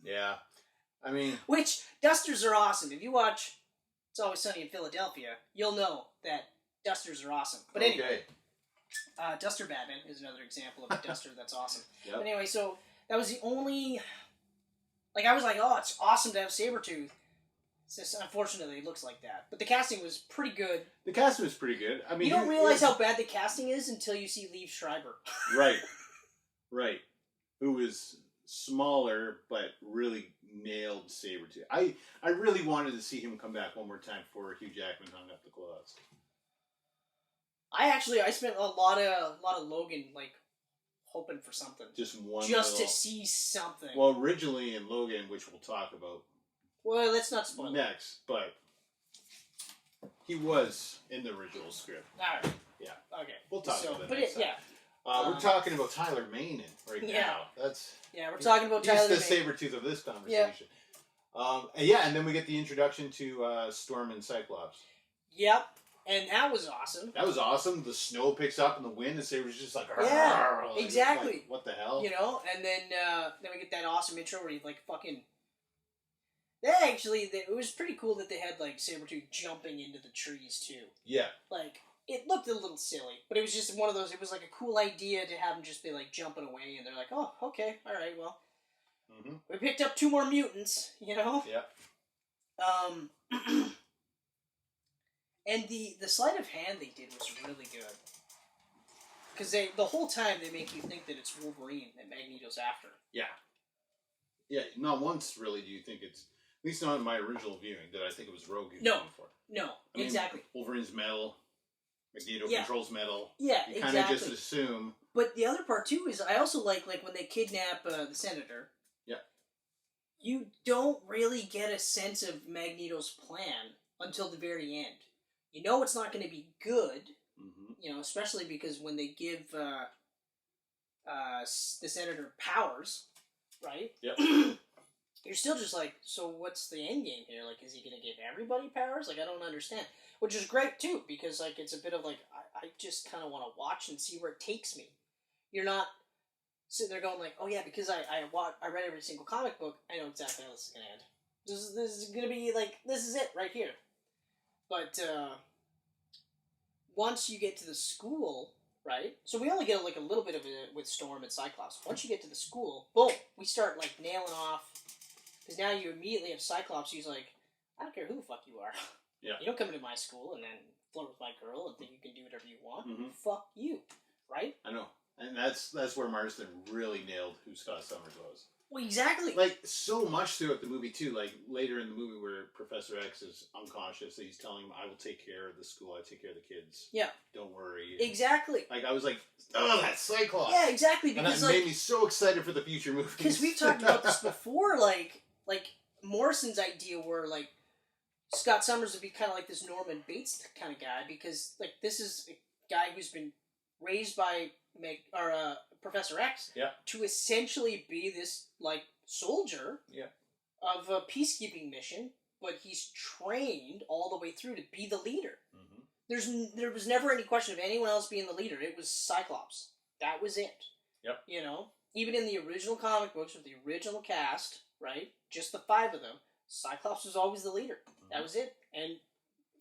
[SPEAKER 2] Yeah, I mean,
[SPEAKER 1] which dusters are awesome. If you watch It's Always Sunny in Philadelphia, you'll know that dusters are awesome. But anyway, Duster Batman is another example of a duster that's awesome.
[SPEAKER 2] Yep.
[SPEAKER 1] But anyway, so that was the only. Like I was like, oh, it's awesome to have Sabretooth. It's just, unfortunately, it looks like that. But the casting was pretty good.
[SPEAKER 2] The casting was pretty good. I mean,
[SPEAKER 1] you don't realize how bad the casting is until you see Liev Schreiber.
[SPEAKER 2] Right. Who was smaller but really nailed Sabretooth. I really wanted to see him come back one more time before Hugh Jackman hung up the claws.
[SPEAKER 1] I spent a lot of Logan like hoping for something.
[SPEAKER 2] Just
[SPEAKER 1] to see something.
[SPEAKER 2] Well, originally in Logan, which we'll talk about.
[SPEAKER 1] Well, let's not spoil
[SPEAKER 2] next, but he was in the original script.
[SPEAKER 1] All right.
[SPEAKER 2] Yeah.
[SPEAKER 1] Okay.
[SPEAKER 2] We'll talk about that.
[SPEAKER 1] But
[SPEAKER 2] next time. We're talking about Tyler Mane now.
[SPEAKER 1] We're talking about Tyler Mane.
[SPEAKER 2] He's the Sabretooth of this conversation. Yeah. And then we get the introduction to Storm and Cyclops.
[SPEAKER 1] Yep. And that was awesome.
[SPEAKER 2] That was awesome. The snow picks up in the wind, and Sabre's just like,
[SPEAKER 1] exactly.
[SPEAKER 2] Like, what the hell?
[SPEAKER 1] You know, and then we get that awesome intro where he like fucking. It was pretty cool that they had like Sabretooth jumping into the trees too.
[SPEAKER 2] Yeah.
[SPEAKER 1] Like it looked a little silly, but it was just one of those. It was like a cool idea to have him just be like jumping away, and they're like, "Oh, okay, all right, well, we picked up 2 more mutants," you know.
[SPEAKER 2] Yeah.
[SPEAKER 1] And the sleight of hand they did was really good. Because the whole time they make you think that it's Wolverine that Magneto's after.
[SPEAKER 2] Yeah. Yeah, not once really do you think it's, at least not in my original viewing, did I think it was Rogue he was going for.
[SPEAKER 1] No, exactly.
[SPEAKER 2] Wolverine's metal, Magneto controls metal.
[SPEAKER 1] Yeah,
[SPEAKER 2] you kind of just assume.
[SPEAKER 1] But the other part too is I also like when they kidnap the Senator.
[SPEAKER 2] Yeah.
[SPEAKER 1] You don't really get a sense of Magneto's plan until the very end. You know it's not going to be good, you know, especially because when they give the Senator powers, right?
[SPEAKER 2] Yep.
[SPEAKER 1] You're still just like, so what's the end game here? Like, is he going to give everybody powers? Like, I don't understand. Which is great, too, because, like, it's a bit of, like, I just kind of want to watch and see where it takes me. You're not sitting there going, like, oh, yeah, because I read every single comic book, I know exactly how this is going to end. This is going to be, like, this is it right here. But once you get to the school, right? So we only get like a little bit of it with Storm and Cyclops. Once you get to the school, boom, we start like nailing off. Because now you immediately have Cyclops who's like, I don't care who the fuck you are.
[SPEAKER 2] Yeah.
[SPEAKER 1] You don't come into my school and then flirt with my girl and think you can do whatever you want.
[SPEAKER 2] Mm-hmm.
[SPEAKER 1] Fuck you, right?
[SPEAKER 2] I know. And that's where Marston really nailed who Scott Summers was.
[SPEAKER 1] Well, exactly.
[SPEAKER 2] Like, so much throughout the movie, too. Like, later in the movie where Professor X is unconscious, he's telling him, I will take care of the school, I take care of the kids.
[SPEAKER 1] Yeah.
[SPEAKER 2] Don't worry. And,
[SPEAKER 1] exactly.
[SPEAKER 2] like, I was like, oh, that's Cyclops.
[SPEAKER 1] Yeah, exactly. Because,
[SPEAKER 2] and that made me so excited for the future movies.
[SPEAKER 1] Because we've talked about this before, like Morrison's idea where, like, Scott Summers would be kind of like this Norman Bates kind of guy, because, like, this is a guy who's been raised by Professor X to essentially be this like soldier of a peacekeeping mission, but he's trained all the way through to be the leader. There was never any question of anyone else being the leader. It was Cyclops. That was it.
[SPEAKER 2] Yep.
[SPEAKER 1] You know, even in the original comic books with the original cast, right? Just the 5 of them. Cyclops was always the leader. That was it, and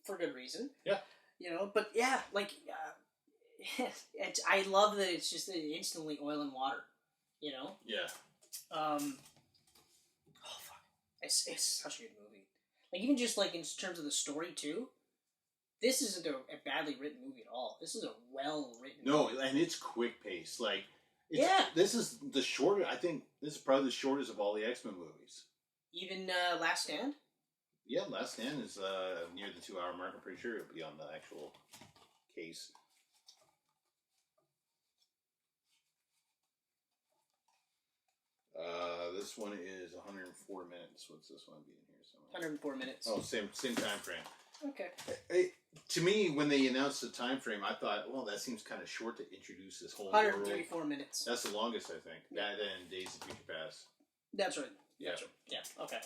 [SPEAKER 1] for good reason.
[SPEAKER 2] Yeah.
[SPEAKER 1] You know, but yeah, like. I love that it's just instantly oil and water, you know?
[SPEAKER 2] Yeah.
[SPEAKER 1] Oh, fuck. It's such a good movie. Like, even just, like, in terms of the story, too, this isn't a badly written movie at all. This is a well-written movie.
[SPEAKER 2] No, and it's quick-paced. Like, this is the shortest, I think, this is probably the shortest of all the X-Men movies.
[SPEAKER 1] Even Last Stand?
[SPEAKER 2] Yeah, Last Stand is near the 2-hour mark. I'm pretty sure it'll be on the actual case. This one is 104 minutes. What's this one being here? Somewhere?
[SPEAKER 1] 104 minutes.
[SPEAKER 2] Oh, same time frame.
[SPEAKER 1] Okay.
[SPEAKER 2] To me, when they announced the time frame, I thought, well, that seems kind of short to introduce this whole
[SPEAKER 1] 134
[SPEAKER 2] world.
[SPEAKER 1] minutes.
[SPEAKER 2] That's the longest, I think. That and Days of Future Past.
[SPEAKER 1] That's right.
[SPEAKER 2] Yeah.
[SPEAKER 1] That's right. Yeah. Okay.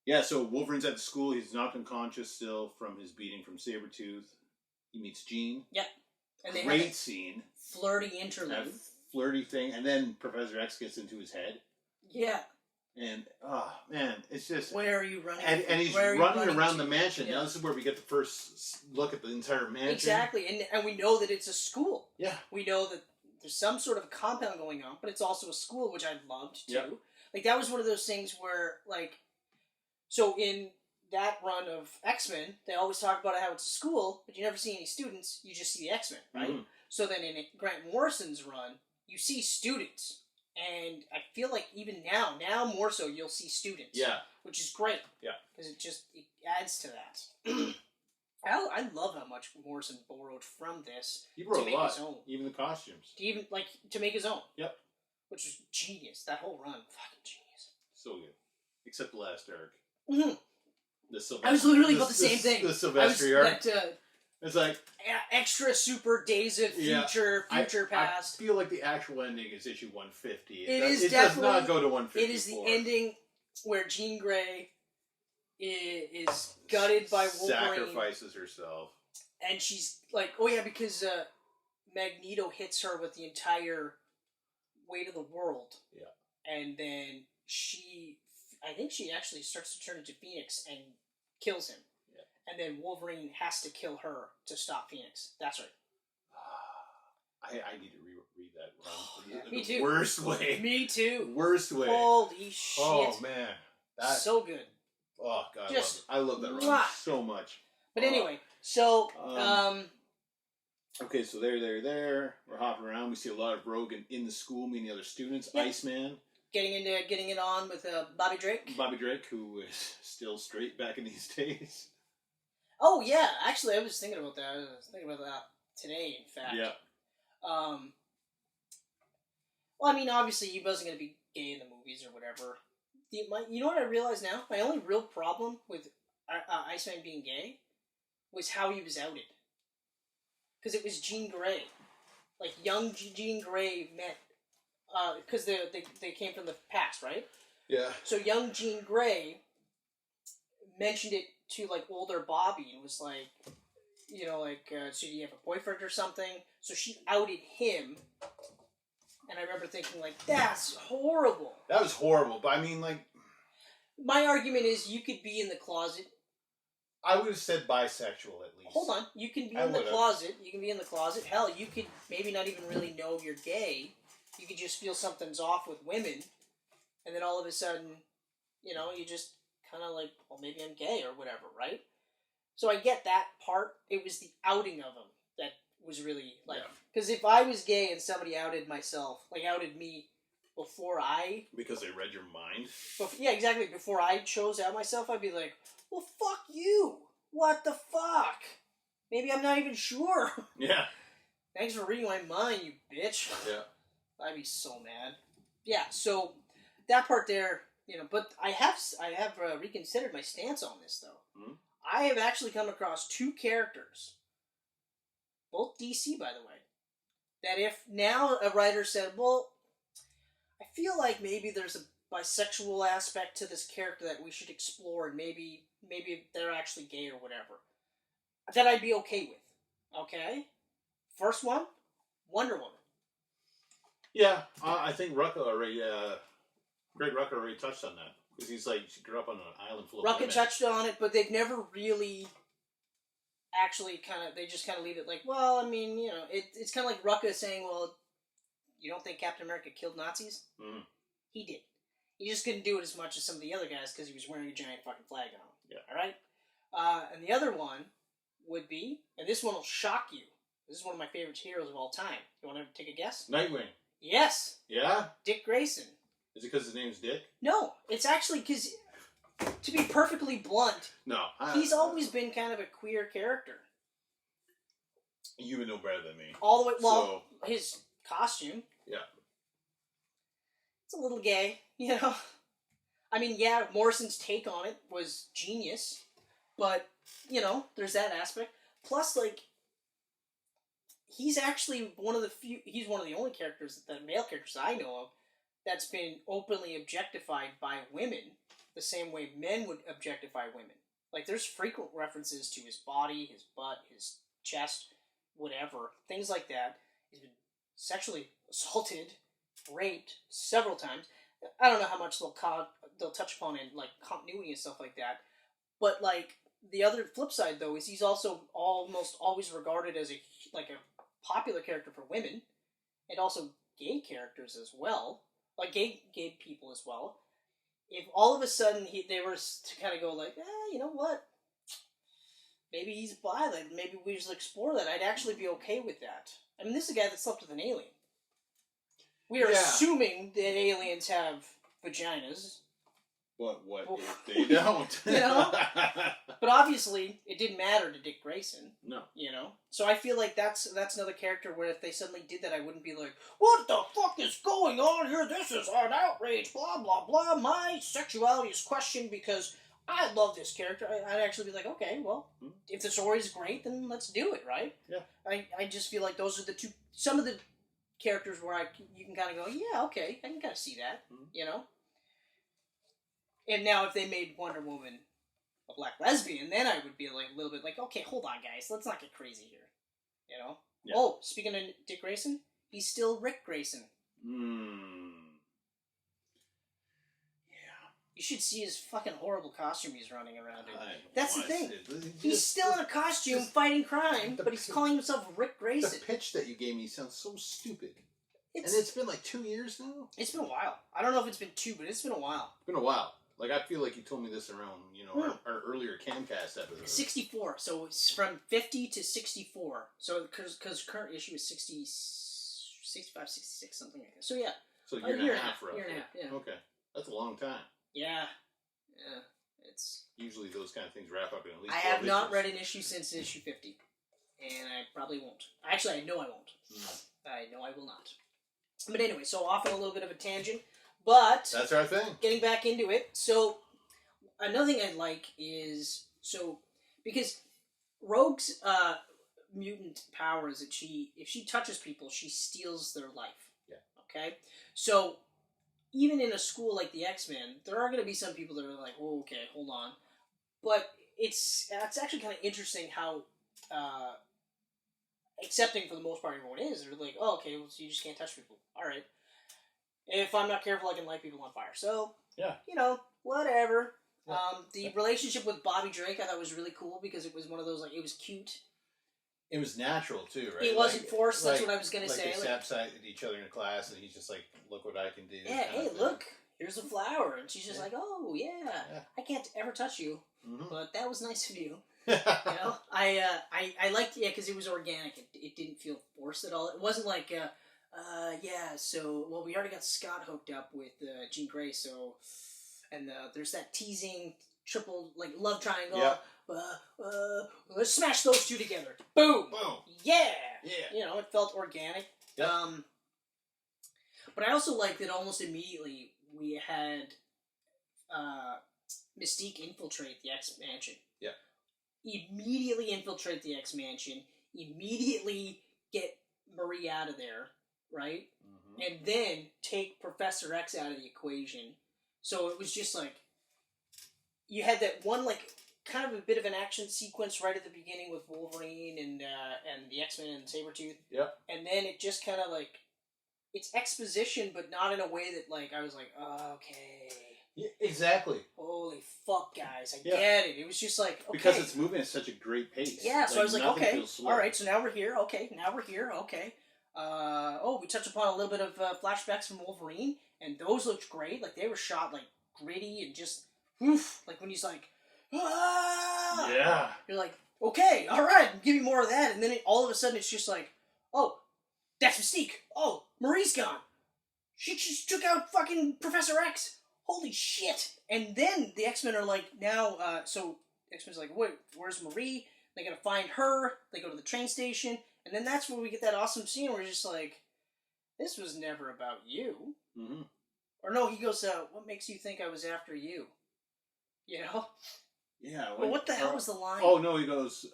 [SPEAKER 2] Yeah. So Wolverine's at the school. He's knocked unconscious still from his beating from Sabretooth. he meets Jean.
[SPEAKER 1] Yep. And they
[SPEAKER 2] Great
[SPEAKER 1] have a
[SPEAKER 2] scene.
[SPEAKER 1] flirty interlude.
[SPEAKER 2] That flirty thing, and then Professor X gets into his head.
[SPEAKER 1] Yeah.
[SPEAKER 2] And, oh, man, it's just...
[SPEAKER 1] Where are you running?
[SPEAKER 2] And he's running around the mansion.
[SPEAKER 1] Yeah.
[SPEAKER 2] Now this is where we get the first look at the entire mansion.
[SPEAKER 1] Exactly. And we know that it's a school.
[SPEAKER 2] Yeah.
[SPEAKER 1] We know that there's some sort of compound going on, but it's also a school, which I loved, too.
[SPEAKER 2] Yep.
[SPEAKER 1] Like, that was one of those things where, like... So, in that run of X-Men, they always talk about how it's a school, but you never see any students. You just see the X-Men, right?
[SPEAKER 2] Mm-hmm.
[SPEAKER 1] So then in Grant Morrison's run, you see students. And I feel like even now more so, you'll see students.
[SPEAKER 2] Yeah.
[SPEAKER 1] Which is great.
[SPEAKER 2] Yeah.
[SPEAKER 1] Because it adds to that. I love how much Morrison borrowed from this
[SPEAKER 2] He borrowed
[SPEAKER 1] to make
[SPEAKER 2] a lot.
[SPEAKER 1] his own.
[SPEAKER 2] Even the costumes.
[SPEAKER 1] To make his own.
[SPEAKER 2] Yep.
[SPEAKER 1] Which was genius. That whole run, fucking genius.
[SPEAKER 2] So good. Except the last arc.
[SPEAKER 1] Mm-hmm.
[SPEAKER 2] The
[SPEAKER 1] I was literally about the same thing.
[SPEAKER 2] The Sylvester arc. It's like...
[SPEAKER 1] extra super days of future past.
[SPEAKER 2] I feel like the actual ending is issue 150.
[SPEAKER 1] It
[SPEAKER 2] does not go to 154.
[SPEAKER 1] It is the ending where Jean Grey is gutted by Wolverine.
[SPEAKER 2] Sacrifices herself.
[SPEAKER 1] And she's like, oh yeah, because Magneto hits her with the entire weight of the world.
[SPEAKER 2] Yeah.
[SPEAKER 1] And then I think she actually starts to turn into Phoenix and kills him. And then Wolverine has to kill her to stop Phoenix. That's right.
[SPEAKER 2] I need to reread that run.
[SPEAKER 1] Me too.
[SPEAKER 2] Worst way.
[SPEAKER 1] Me too.
[SPEAKER 2] Worst way.
[SPEAKER 1] Holy shit.
[SPEAKER 2] Oh, man.
[SPEAKER 1] So good.
[SPEAKER 2] Oh, God.
[SPEAKER 1] Just
[SPEAKER 2] I love that run so much.
[SPEAKER 1] But anyway, so...
[SPEAKER 2] okay, so there. We're hopping around. We see a lot of Rogan in the school, meeting the other students. Yep. Iceman.
[SPEAKER 1] Getting it on with Bobby Drake.
[SPEAKER 2] Bobby Drake, who is still straight back in these days.
[SPEAKER 1] Oh, yeah. Actually, I was thinking about that. I was thinking about that today, in fact.
[SPEAKER 2] Yeah.
[SPEAKER 1] Well, I mean, obviously, he wasn't going to be gay in the movies or whatever. You know what I realize now? My only real problem with Iceman being gay was how he was outed. Because it was Jean Grey. Like, young Jean Grey met... Because they came from the past, right?
[SPEAKER 2] Yeah.
[SPEAKER 1] So young Jean Grey mentioned it to, like, older Bobby and was like, you know, like, so do you have a boyfriend or something? So she outed him. And I remember thinking, like, that's horrible.
[SPEAKER 2] That was horrible, but I mean, like...
[SPEAKER 1] My argument is you could be in the closet.
[SPEAKER 2] I would have said bisexual, at least.
[SPEAKER 1] Hold on. You can be in the closet. You can be in the closet. Hell, you could maybe not even really know you're gay. You could just feel something's off with women. And then all of a sudden, you know, you just kind of like, well, maybe I'm gay or whatever, right? So I get that part. It was the outing of him that was really, like... Because if I was gay and somebody outed me before I...
[SPEAKER 2] Because they read your mind?
[SPEAKER 1] Yeah, exactly. Before I chose out myself, I'd be like, well, fuck you. What the fuck? Maybe I'm not even sure. Yeah. Thanks for reading my mind, you bitch. Yeah. I'd be so mad. Yeah, so that part there, you know, but I have reconsidered my stance on this, though. Mm-hmm. I have actually come across two characters, both DC, by the way, that if now a writer said, well, I feel like maybe there's a bisexual aspect to this character that we should explore, and maybe they're actually gay or whatever, that I'd be okay with. Okay? First one, Wonder Woman. Yeah,
[SPEAKER 2] I think Rucka already, Greg Rucka already touched on that. Because he's like, she grew up on an island full of women.
[SPEAKER 1] Rucka touched on it, but they've never really actually they just kind of leave it like, well, I mean, you know, it's kind of like Rucka saying, well, you don't think Captain America killed Nazis? Mm. He did. He just couldn't do it as much as some of the other guys because he was wearing a giant fucking flag on him. Yeah. Alright? And the other one would be, and this one will shock you, this is one of my favorite heroes of all time. You want to take a guess?
[SPEAKER 2] Nightwing.
[SPEAKER 1] Yes.
[SPEAKER 2] Yeah?
[SPEAKER 1] Dick Grayson.
[SPEAKER 2] Is it because his name's Dick?
[SPEAKER 1] No. It's actually because, to be perfectly blunt, he's always been kind of a queer character.
[SPEAKER 2] You would know better than me.
[SPEAKER 1] All the way, well, his costume.
[SPEAKER 2] Yeah.
[SPEAKER 1] It's a little gay, you know? I mean, yeah, Morrison's take on it was genius, but, you know, there's that aspect. Plus, like, he's actually he's one of the only characters, male characters I know of, that's been openly objectified by women the same way men would objectify women. Like, there's frequent references to his body, his butt, his chest, whatever, things like that. He's been sexually assaulted, raped several times. I don't know how much they'll touch upon in like continuity and stuff like that. But like the other flip side though is he's also almost always regarded as a popular character for women, and also gay characters as well, like gay people as well. If all of a sudden they were to kind of go like, you know what? Maybe he's bi, like maybe we just explore that. I'd actually be okay with that. I mean, this is a guy that slept with an alien. We are assuming that aliens have vaginas.
[SPEAKER 2] What if they don't?
[SPEAKER 1] You know? But obviously, it didn't matter to Dick Grayson.
[SPEAKER 2] No.
[SPEAKER 1] You know? So I feel like that's another character where if they suddenly did that, I wouldn't be like, what the fuck is going on here? This is an outrage, blah, blah, blah. My sexuality is questioned because I love this character. I'd actually be like, okay, well, if the story's great, then let's do it, right?
[SPEAKER 2] Yeah.
[SPEAKER 1] I just feel like those are some of the characters where you can kind of go, yeah, okay, I can kind of see that, you know? And now if they made Wonder Woman a black lesbian, then I would be like a little bit like, okay, hold on, guys, let's not get crazy here, you know? Yeah. Oh, speaking of Dick Grayson, he's still Rick Grayson. You should see his fucking horrible costume he's running around in. That's the thing. He's still in a costume fighting crime, but he's calling himself Rick Grayson.
[SPEAKER 2] The pitch that you gave me sounds so stupid. And it's been like 2 years now? It's
[SPEAKER 1] been a while. I don't know if it's been 2, but it's been a while.
[SPEAKER 2] It's been a while. Like, I feel like you told me this around, our earlier Camcast episode.
[SPEAKER 1] 64. So it's from 50 to 64. So, because current issue is 60, 65, 66, something like that. So, yeah.
[SPEAKER 2] So, a year and a half, roughly.
[SPEAKER 1] Year and a half, yeah.
[SPEAKER 2] Okay. That's a long time.
[SPEAKER 1] Yeah. It's...
[SPEAKER 2] Usually those kind of things wrap up in at least
[SPEAKER 1] I have not read an issue since issue 50. And I probably won't. Actually, I know I won't. I know I will not. But anyway, so off on a little bit of a tangent. But...
[SPEAKER 2] That's our thing.
[SPEAKER 1] Getting back into it. So, another thing I like is... because Rogue's mutant power is that if she touches people, she steals their life.
[SPEAKER 2] Yeah.
[SPEAKER 1] Okay? So... Even in a school like the X-Men, there are going to be some people that are like, "Oh, okay, hold on," but it's actually kind of interesting how accepting for the most part everyone is. They're like, "Oh, okay, well, so you just can't touch people. All right. If I'm not careful, I can light people on fire." So, whatever. Yeah. The relationship with Bobby Drake I thought was really cool because it was one of those it was cute.
[SPEAKER 2] It was natural too, right?
[SPEAKER 1] It wasn't forced. That's what I was gonna say.
[SPEAKER 2] They sat beside each other in class, and he's just like, "Look what I can do."
[SPEAKER 1] Yeah, hey, look, here's a flower, and she's just like, "Oh yeah, I can't ever touch you, but that was nice of you." I liked because it was organic. It didn't feel forced at all. It wasn't like, so we already got Scott hooked up with Jean Grey, so and there's that teasing triple love triangle.
[SPEAKER 2] Yep.
[SPEAKER 1] Let's smash those two together. Boom!
[SPEAKER 2] Boom!
[SPEAKER 1] Yeah!
[SPEAKER 2] Yeah.
[SPEAKER 1] It felt organic.
[SPEAKER 2] Yep.
[SPEAKER 1] But I also liked that almost immediately we had Mystique infiltrate the X-Mansion.
[SPEAKER 2] Yeah.
[SPEAKER 1] Immediately infiltrate the X-Mansion. Immediately get Marie out of there, right? Mm-hmm. And then take Professor X out of the equation. So it was just you had that one kind of a bit of an action sequence right at the beginning with Wolverine and the X-Men and Sabretooth.
[SPEAKER 2] Yeah. And
[SPEAKER 1] then it just kind of it's exposition, but not in a way that I was like, oh, okay.
[SPEAKER 2] Yeah, exactly.
[SPEAKER 1] Holy fuck, guys. I get it. It was just okay.
[SPEAKER 2] Because it's moving at such a great pace.
[SPEAKER 1] Yeah, so I was okay. Alright, so now we're here. Okay, okay. We touched upon a little bit of flashbacks from Wolverine, and those looked great. They were shot gritty and just, oof. When he's ah!
[SPEAKER 2] Yeah.
[SPEAKER 1] You're like, okay, alright, give me more of that. And then all of a sudden it's just oh, that's Mystique. Oh, Marie's gone. She just took out fucking Professor X. Holy shit. And then the X-Men are now, so X-Men's wait, where's Marie? They gotta find her. They go to the train station. And then that's where we get that awesome scene where it's just this was never about you.
[SPEAKER 2] Mm-hmm.
[SPEAKER 1] Or no, he goes, what makes you think I was after you? You know?
[SPEAKER 2] Yeah.
[SPEAKER 1] But what the hell was the line?
[SPEAKER 2] Oh, no, he goes,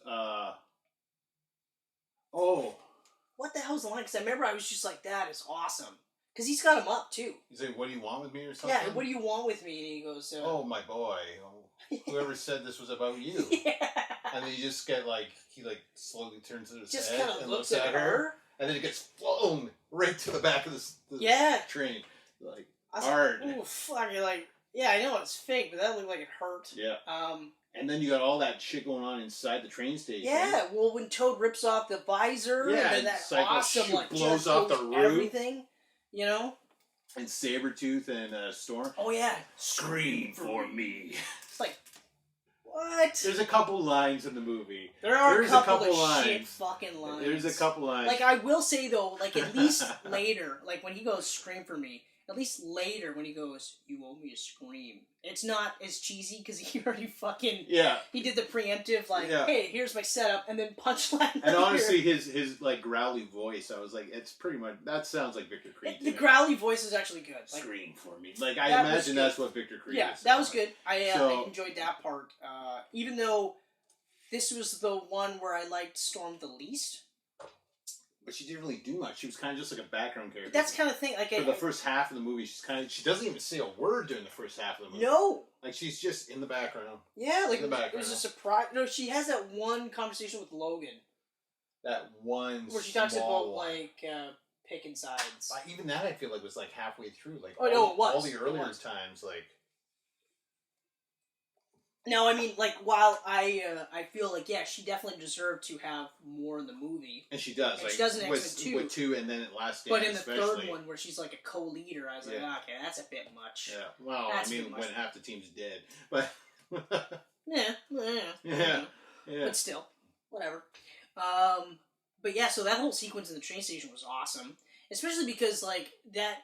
[SPEAKER 1] What the hell was the line? Because I remember I was just that is awesome. Because he's got him up, too.
[SPEAKER 2] He's like, what do you want with me or something?
[SPEAKER 1] Yeah, what do you want with me? And he goes,
[SPEAKER 2] oh, my boy. Whoever said this was about you.
[SPEAKER 1] Yeah.
[SPEAKER 2] And then you just get he slowly turns his
[SPEAKER 1] just
[SPEAKER 2] head
[SPEAKER 1] kind of
[SPEAKER 2] and
[SPEAKER 1] looks at her.
[SPEAKER 2] And then it gets flown right to the back of the train. Like, hard.
[SPEAKER 1] Like, ooh, fuck. You're like, yeah, I know it's fake, but that looked like it hurt.
[SPEAKER 2] Yeah. And then you got all that shit going on inside the train station.
[SPEAKER 1] Yeah, well, when Toad rips off the visor, and then that awesome,
[SPEAKER 2] blows off the roof.
[SPEAKER 1] Everything, you know?
[SPEAKER 2] And Sabretooth and Storm.
[SPEAKER 1] Oh, yeah.
[SPEAKER 2] Scream for me.
[SPEAKER 1] It's like, what?
[SPEAKER 2] There's a couple lines in the movie.
[SPEAKER 1] There's a couple of shit fucking lines.
[SPEAKER 2] There's a couple lines.
[SPEAKER 1] Like, I will say, though, like, at least later, like, when he goes, scream for me, at least later when he goes, you owe me a scream. It's not as cheesy because he already fucking...
[SPEAKER 2] Yeah.
[SPEAKER 1] He did the preemptive, like, hey, here's my setup, and then punchline.
[SPEAKER 2] And honestly, his like, growly voice, I was like, it's pretty much... That sounds like Victor Creed.
[SPEAKER 1] The growly voice is actually good. Like,
[SPEAKER 2] scream for me. Like, I imagine that's what Victor Creed is.
[SPEAKER 1] Yeah, that was good. I enjoyed that part. Even though this was the one where I liked Storm the least.
[SPEAKER 2] But she didn't really do much. She was kind of just like a background character.
[SPEAKER 1] But that's kind of thing. Like
[SPEAKER 2] for the first half of the movie, she doesn't even say a word during the first half of the movie.
[SPEAKER 1] No.
[SPEAKER 2] Like, she's just in the background.
[SPEAKER 1] Yeah, like, it was a surprise. No, she has that one conversation with Logan.
[SPEAKER 2] That one
[SPEAKER 1] where she talks about, like, picking sides.
[SPEAKER 2] Even that, I feel like, was, like, halfway through. Like,
[SPEAKER 1] it was.
[SPEAKER 2] All the earlier times, like...
[SPEAKER 1] No, I mean, like, while I feel like, yeah, she definitely deserved to have more in the movie.
[SPEAKER 2] And she does. Like,
[SPEAKER 1] she does in X-Men 2.
[SPEAKER 2] With 2 and then at Last Stand,
[SPEAKER 1] but in the third one, where she's, like, a co-leader, I was like, okay, that's a bit much.
[SPEAKER 2] Yeah, well, I mean, when half the team's dead. But...
[SPEAKER 1] yeah. But still, whatever. But yeah, so that whole sequence in the train station was awesome. Especially because, like, that...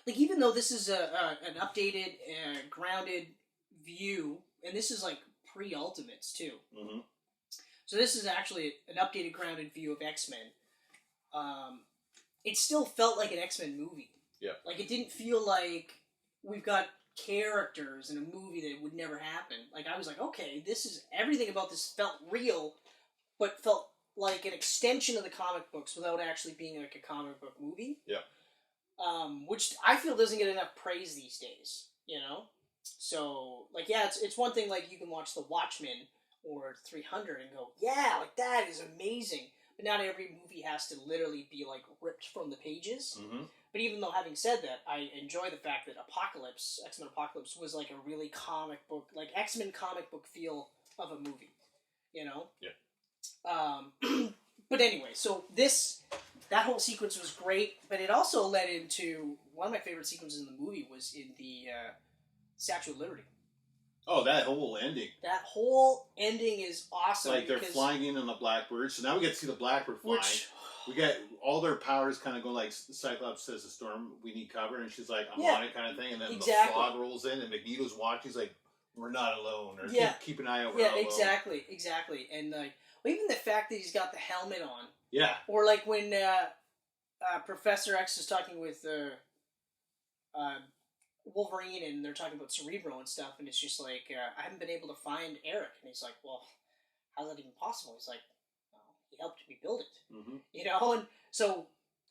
[SPEAKER 1] Like, even though this is an updated, grounded view... And this is, like, pre-Ultimates, too.
[SPEAKER 2] Mm-hmm.
[SPEAKER 1] So this is actually an updated, grounded view of X-Men. It still felt like an X-Men movie.
[SPEAKER 2] Yeah.
[SPEAKER 1] Like, it didn't feel like we've got characters in a movie that would never happen. Like, I was like, okay, this is... Everything about this felt real, but felt like an extension of the comic books without actually being, like, a comic book movie.
[SPEAKER 2] Yeah.
[SPEAKER 1] Which I feel doesn't get enough praise these days, you know? So, like, yeah, it's one thing, like, you can watch The Watchmen or 300 and go, yeah, like, that is amazing. But not every movie has to literally be, like, ripped from the pages.
[SPEAKER 2] Mm-hmm.
[SPEAKER 1] But even though, having said that, I enjoy the fact that Apocalypse, X-Men Apocalypse, was, like, a really comic book, like, X-Men comic book feel of a movie. You know?
[SPEAKER 2] Yeah.
[SPEAKER 1] But anyway, so that whole sequence was great, but it also led into, one of my favorite sequences in the movie was in the... Statue of Liberty.
[SPEAKER 2] Oh, that whole ending.
[SPEAKER 1] That whole ending is awesome.
[SPEAKER 2] Like, they're flying in on the Blackbird, so now we get to see the Blackbird flying. We get all their powers kind of go like, Cyclops says to Storm, we need cover, and she's like, I'm on it kind of thing, and then the fog rolls in, and Magneto's watching, he's like, we're not alone, or keep an eye out, we're not alone.
[SPEAKER 1] Exactly. And, like, well, even the fact that he's got the helmet on.
[SPEAKER 2] Yeah.
[SPEAKER 1] Or, like, when Professor X is talking with Wolverine, and they're talking about Cerebro and stuff, and it's just like, I haven't been able to find Eric. And he's like, well, how's that even possible? He's like, well, he helped me build it.
[SPEAKER 2] Mm-hmm.
[SPEAKER 1] You know, and so...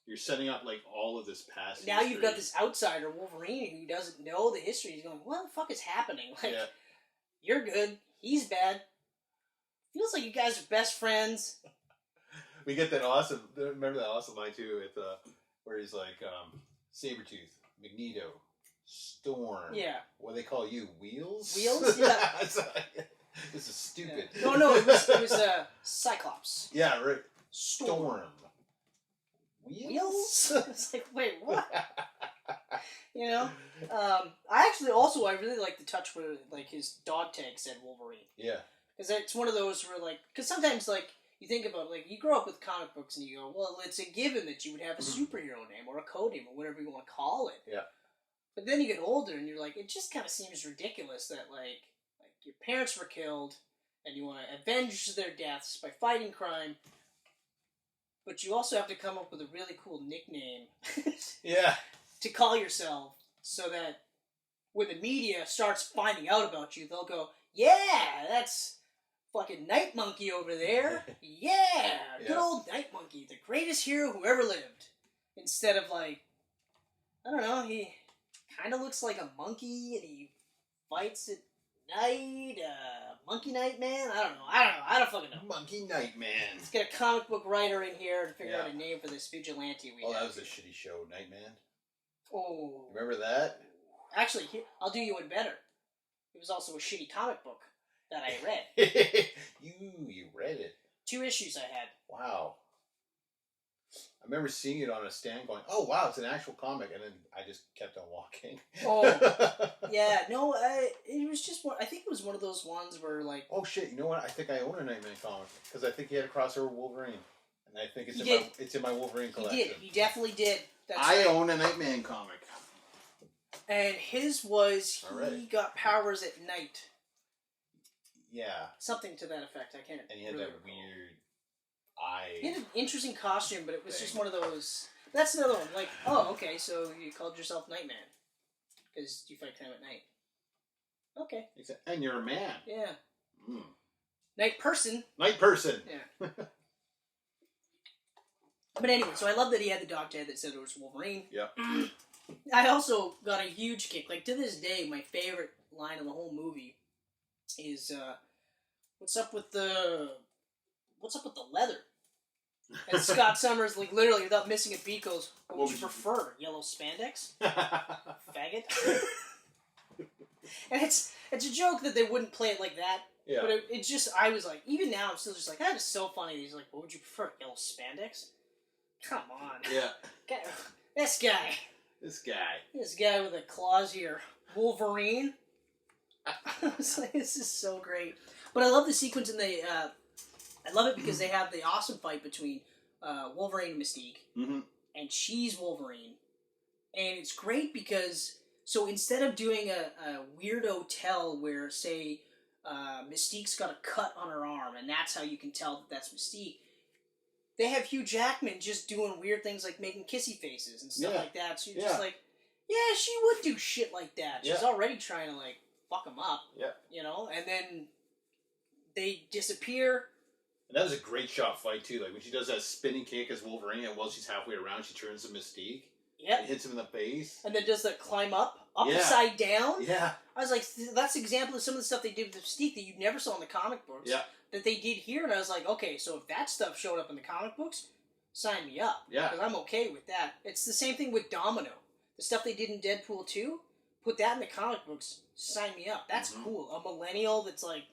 [SPEAKER 2] You're setting up, like, all of this past
[SPEAKER 1] now history. You've got this outsider, Wolverine, who doesn't know the history. He's going, what the fuck is happening? Like, you're good, he's bad. Feels like you guys are best friends.
[SPEAKER 2] We get that awesome... Remember that awesome line, too, where he's like, Sabretooth, Magneto... Storm.
[SPEAKER 1] Yeah.
[SPEAKER 2] What do they call you? Wheels?
[SPEAKER 1] Wheels? Yeah.
[SPEAKER 2] This is stupid.
[SPEAKER 1] Yeah. No, it was Cyclops.
[SPEAKER 2] Yeah, right. Storm.
[SPEAKER 1] Wheels? It's like, wait, what? You know? I really like the touch where, like, his dog tag said Wolverine.
[SPEAKER 2] Yeah.
[SPEAKER 1] Because it's one of those where, like, because sometimes, like, you think about, like, you grow up with comic books and you go, well, it's a given that you would have a superhero name or a code name or whatever you want to call it.
[SPEAKER 2] Yeah.
[SPEAKER 1] But then you get older and you're like, it just kind of seems ridiculous that, like your parents were killed and you want to avenge their deaths by fighting crime, but you also have to come up with a really cool nickname to call yourself so that when the media starts finding out about you, they'll go, yeah, that's fucking Night Monkey over there. Yeah, good old Night Monkey, the greatest hero who ever lived. Instead of, like, I don't know, he kind of looks like a monkey, and he fights at night, Monkey Night Man? I don't fucking know.
[SPEAKER 2] Monkey Night Man.
[SPEAKER 1] Let's get a comic book writer in here and figure out a name for this vigilante we have.
[SPEAKER 2] Oh, that was a shitty show, Nightman.
[SPEAKER 1] Oh.
[SPEAKER 2] Remember that?
[SPEAKER 1] Actually, I'll do you one better. It was also a shitty comic book that I read.
[SPEAKER 2] You read it.
[SPEAKER 1] 2 issues I had.
[SPEAKER 2] Wow. I remember seeing it on a stand going, oh wow, it's an actual comic, and then I just kept on walking.
[SPEAKER 1] Oh. Yeah, no, it was just one, I think it was one of those ones where like...
[SPEAKER 2] Oh shit, you know what? I think I own a Nightman comic, because I think he had a crossover with Wolverine. And I think it's in my Wolverine collection.
[SPEAKER 1] He did, he definitely did.
[SPEAKER 2] I own a Nightman comic.
[SPEAKER 1] And his was, he got powers at night.
[SPEAKER 2] Yeah.
[SPEAKER 1] Something to that effect, I can't
[SPEAKER 2] And he had
[SPEAKER 1] really
[SPEAKER 2] that
[SPEAKER 1] recall.
[SPEAKER 2] weird eye.
[SPEAKER 1] He had an interesting costume, but it was just one of those... That's another one. Like, oh, okay, so you called yourself Nightman. Because you fight time at night. Okay.
[SPEAKER 2] And you're a man.
[SPEAKER 1] Yeah.
[SPEAKER 2] Mm.
[SPEAKER 1] Night person.
[SPEAKER 2] Night person.
[SPEAKER 1] Yeah. But anyway, so I love that he had the dog tag that said it was Wolverine.
[SPEAKER 2] Yeah.
[SPEAKER 1] I also got a huge kick. Like, to this day, my favorite line in the whole movie is, what's up with the leather? And Scott Summers, like, literally, without missing a beat, goes, what would you prefer? Yellow spandex? Faggot? And it's a joke that they wouldn't play it like that.
[SPEAKER 2] Yeah.
[SPEAKER 1] But it's just, I was like, even now, I'm still just like, that is so funny. He's like, what would you prefer? Yellow spandex? Come on.
[SPEAKER 2] Yeah.
[SPEAKER 1] This guy.
[SPEAKER 2] This guy
[SPEAKER 1] with the claws here. Wolverine? I was like, this is so great. But I love the sequence in the... I love it because they have the awesome fight between Wolverine and Mystique.
[SPEAKER 2] Mm-hmm.
[SPEAKER 1] And she's Wolverine. And it's great because... So instead of doing a weirdo tell where, say, Mystique's got a cut on her arm, and that's how you can tell that that's Mystique, they have Hugh Jackman just doing weird things like making kissy faces and stuff like that. So you're just like, yeah, she would do shit like that. She's already trying to, like, fuck him up. Yeah. You know? And then they disappear.
[SPEAKER 2] And that was a great shot fight, too. Like, when she does that spinning kick as Wolverine, and while she's halfway around, she turns to Mystique.
[SPEAKER 1] Yep.
[SPEAKER 2] And hits him in the face.
[SPEAKER 1] And then does the climb upside down.
[SPEAKER 2] Yeah.
[SPEAKER 1] I was like, that's an example of some of the stuff they did with Mystique that you never saw in the comic books.
[SPEAKER 2] Yeah.
[SPEAKER 1] That they did here, and I was like, okay, so if that stuff showed up in the comic books, sign me up.
[SPEAKER 2] Yeah.
[SPEAKER 1] Because I'm okay with that. It's the same thing with Domino. The stuff they did in Deadpool 2, put that in the comic books, sign me up. That's cool. A millennial that's like,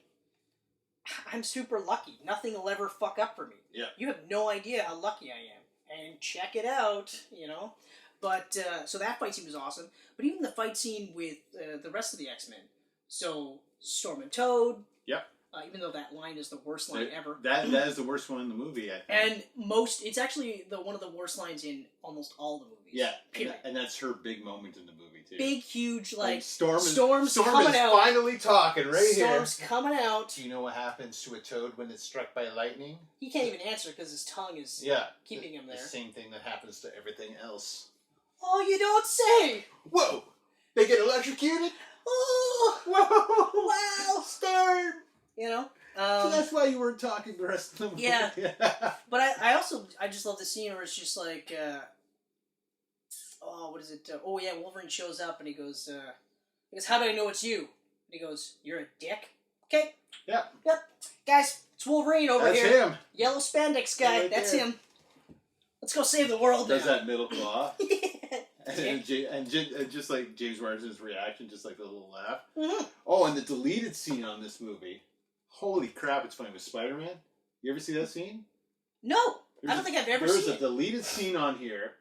[SPEAKER 1] I'm super lucky. Nothing will ever fuck up for me.
[SPEAKER 2] Yeah.
[SPEAKER 1] You have no idea how lucky I am. And check it out, you know? But, so that fight scene was awesome. But even the fight scene with the rest of the X-Men. So, Storm and Toad.
[SPEAKER 2] Yep.
[SPEAKER 1] Even though that line is the worst line ever.
[SPEAKER 2] That is the worst one in the movie, I think.
[SPEAKER 1] And it's actually one of the worst lines in almost all the movies.
[SPEAKER 2] Yeah.
[SPEAKER 1] Period.
[SPEAKER 2] And that's her big moment in the movie, too.
[SPEAKER 1] Big, huge,
[SPEAKER 2] Storm's
[SPEAKER 1] coming out.
[SPEAKER 2] Finally talking here.
[SPEAKER 1] Storm's coming out.
[SPEAKER 2] Do you know what happens to a toad when it's struck by lightning?
[SPEAKER 1] He can't even answer because his tongue is keeping him there.
[SPEAKER 2] The same thing that happens to everything else.
[SPEAKER 1] Oh, you don't say!
[SPEAKER 2] Whoa! They get electrocuted?
[SPEAKER 1] Oh!
[SPEAKER 2] Whoa!
[SPEAKER 1] Wow!
[SPEAKER 2] Storm!
[SPEAKER 1] You know?
[SPEAKER 2] So that's why you weren't talking the rest of the movie.
[SPEAKER 1] Yeah. But I just love the scene where it's just like, what is it? Wolverine shows up and he goes, how do I know it's you? And he goes, you're a dick? Okay.
[SPEAKER 2] Yep.
[SPEAKER 1] Guys, it's Wolverine over here.
[SPEAKER 2] That's him.
[SPEAKER 1] Yellow spandex guy.
[SPEAKER 2] Right
[SPEAKER 1] that's
[SPEAKER 2] there.
[SPEAKER 1] him. Let's go save the world
[SPEAKER 2] Does
[SPEAKER 1] now.
[SPEAKER 2] that middle claw.
[SPEAKER 1] Yeah.
[SPEAKER 2] And just like James Marsden's reaction, just like the little laugh.
[SPEAKER 1] Mm-hmm.
[SPEAKER 2] Oh, and the deleted scene on this movie. Holy crap, it's funny with Spider-Man. You ever see that scene?
[SPEAKER 1] No, I don't think I've ever seen it.
[SPEAKER 2] There's a deleted scene on here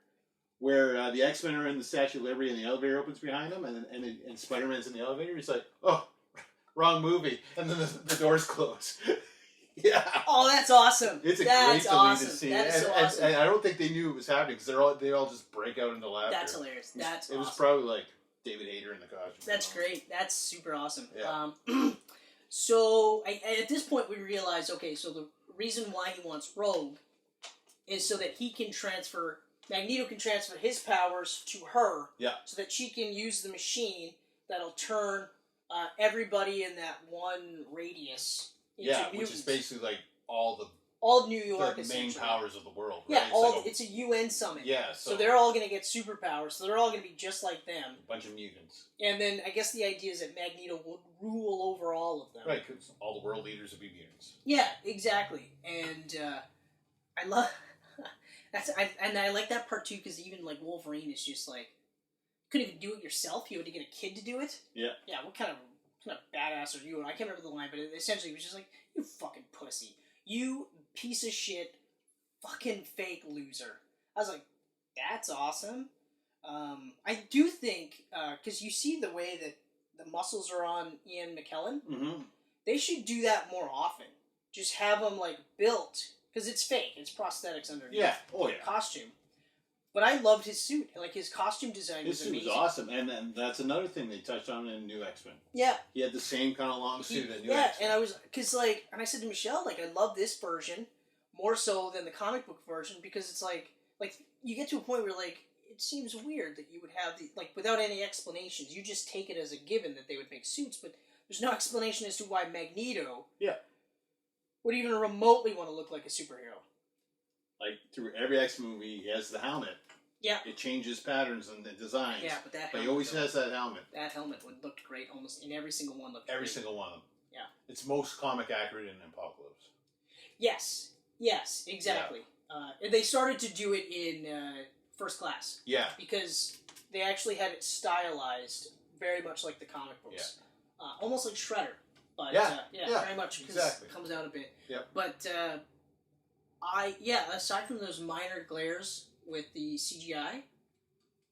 [SPEAKER 2] where the X-Men are in the Statue of Liberty and the elevator opens behind them, and Spider-Man's in the elevator. He's like, oh, wrong movie. And then the doors close. Yeah.
[SPEAKER 1] Oh, that's awesome.
[SPEAKER 2] It's a
[SPEAKER 1] great
[SPEAKER 2] deleted scene.
[SPEAKER 1] That is so awesome.
[SPEAKER 2] And I don't think they knew it was happening because they all just break out into laughter.
[SPEAKER 1] That's hilarious.
[SPEAKER 2] It was probably like David Hayter in the costume.
[SPEAKER 1] That's great. That's super awesome.
[SPEAKER 2] Yeah.
[SPEAKER 1] So at this point we realize, okay, so the reason why he wants Rogue is so that Magneto can transfer his powers to her.
[SPEAKER 2] Yeah. So
[SPEAKER 1] that she can use the machine that'll turn everybody in that one radius into mutants.
[SPEAKER 2] which is basically like all the
[SPEAKER 1] all of New York,
[SPEAKER 2] the main
[SPEAKER 1] essentially.
[SPEAKER 2] powers of the world.
[SPEAKER 1] Yeah,
[SPEAKER 2] right?
[SPEAKER 1] it's a UN summit.
[SPEAKER 2] Yeah,
[SPEAKER 1] so they're all going to get superpowers. So they're all going to be just like them.
[SPEAKER 2] A bunch of mutants.
[SPEAKER 1] And then I guess the idea is that Magneto will rule over all of them.
[SPEAKER 2] Right, because all the world leaders will be mutants.
[SPEAKER 1] Yeah, exactly. And I love I like that part too, because even like Wolverine is just like, you couldn't even do it yourself. You had to get a kid to do it.
[SPEAKER 2] Yeah.
[SPEAKER 1] Yeah. What kind of badass are you? I can't remember the line, but essentially it was just like, you fucking pussy, you piece of shit, fucking fake loser. I was like, that's awesome. I do think because you see the way that the muscles are on Ian McKellen, they should do that more often. Just have them like built, because it's fake. It's prosthetics underneath.
[SPEAKER 2] Yeah. Oh yeah.
[SPEAKER 1] Costume. But I loved his suit. Like, his costume design was amazing.
[SPEAKER 2] His suit was awesome. And then that's another thing they touched on in New X-Men.
[SPEAKER 1] Yeah.
[SPEAKER 2] He had the same kind of long suit in New X-Men.
[SPEAKER 1] Yeah, and I was, because like, and I said to Michelle, like, I love this version more so than the comic book version, because it's like you get to a point where, like, it seems weird that you would have the, like, without any explanations, you just take it as a given that they would make suits, but there's no explanation as to why Magneto would even remotely want to look like a superhero. Like,
[SPEAKER 2] through every X-Men movie, he has the helmet.
[SPEAKER 1] Yeah.
[SPEAKER 2] It changes patterns and the designs.
[SPEAKER 1] Yeah, but that helmet,
[SPEAKER 2] But he always has that helmet.
[SPEAKER 1] That helmet looked great almost in every single one.
[SPEAKER 2] Every single one of them.
[SPEAKER 1] Yeah.
[SPEAKER 2] It's most comic accurate in Apocalypse.
[SPEAKER 1] Yes. Yes, exactly. Yeah. They started to do it in First Class.
[SPEAKER 2] Yeah.
[SPEAKER 1] Because they actually had it stylized very much like the comic books. Yeah. Almost like Shredder. But, very much, because it comes out a bit.
[SPEAKER 2] Yeah.
[SPEAKER 1] But, aside from those minor glares with the CGI,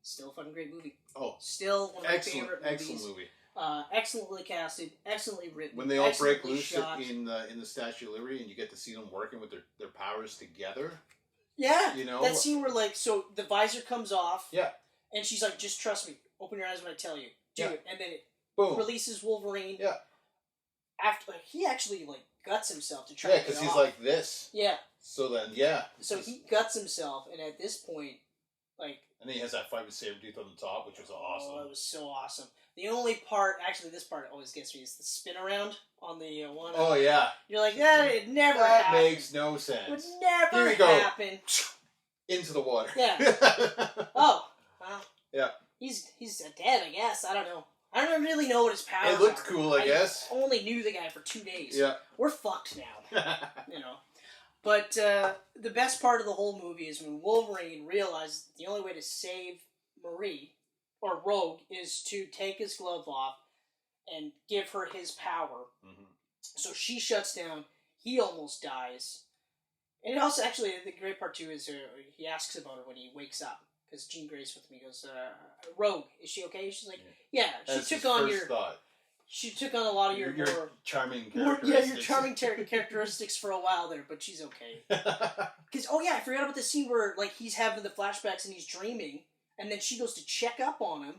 [SPEAKER 1] still a fucking great movie. Oh. Still one of my favorite movies.
[SPEAKER 2] Excellent movie.
[SPEAKER 1] Excellently casted, excellently written.
[SPEAKER 2] When they all break loose in the Statue of Liberty and you get to see them working with their powers together.
[SPEAKER 1] Yeah.
[SPEAKER 2] You know?
[SPEAKER 1] That scene where, like, so the visor comes off.
[SPEAKER 2] Yeah.
[SPEAKER 1] And she's like, just trust me. Open your eyes when I tell you. Do it. And then it releases Wolverine.
[SPEAKER 2] Yeah.
[SPEAKER 1] After he actually, like, guts himself to try to get
[SPEAKER 2] because
[SPEAKER 1] it
[SPEAKER 2] he's
[SPEAKER 1] off.
[SPEAKER 2] like this.
[SPEAKER 1] Yeah.
[SPEAKER 2] So then,
[SPEAKER 1] So he guts himself, and at this point, like...
[SPEAKER 2] And then he has that fight with Sabretooth on the top, which was awesome.
[SPEAKER 1] Oh, it was so awesome. The only part, actually this part always gets me, is the spin around on the one.
[SPEAKER 2] Oh, yeah.
[SPEAKER 1] You're like, it never happened.
[SPEAKER 2] That makes no sense.
[SPEAKER 1] It would never happen.
[SPEAKER 2] Into the water.
[SPEAKER 1] Yeah. Oh. Well.
[SPEAKER 2] Yeah.
[SPEAKER 1] He's dead, I guess. I don't know. I don't really know what his powers are.
[SPEAKER 2] It looked cool, I guess.
[SPEAKER 1] I only knew the guy for 2 days.
[SPEAKER 2] Yeah.
[SPEAKER 1] We're fucked now. You know. But the best part of the whole movie is when Wolverine realizes the only way to save Marie, or Rogue, is to take his glove off and give her his power. Mm-hmm. So she shuts down. He almost dies. And it also, actually, the great part too is he asks about her when he wakes up. Because Jean Grey's with me. He goes, Rogue, is she okay? She's like, yeah. She took on your... Thought. She took on a lot of your more
[SPEAKER 2] charming characteristics.
[SPEAKER 1] Your charming characteristics for a while there, but she's okay. Because, I forgot about the scene where, like, he's having the flashbacks and he's dreaming, and then she goes to check up on him,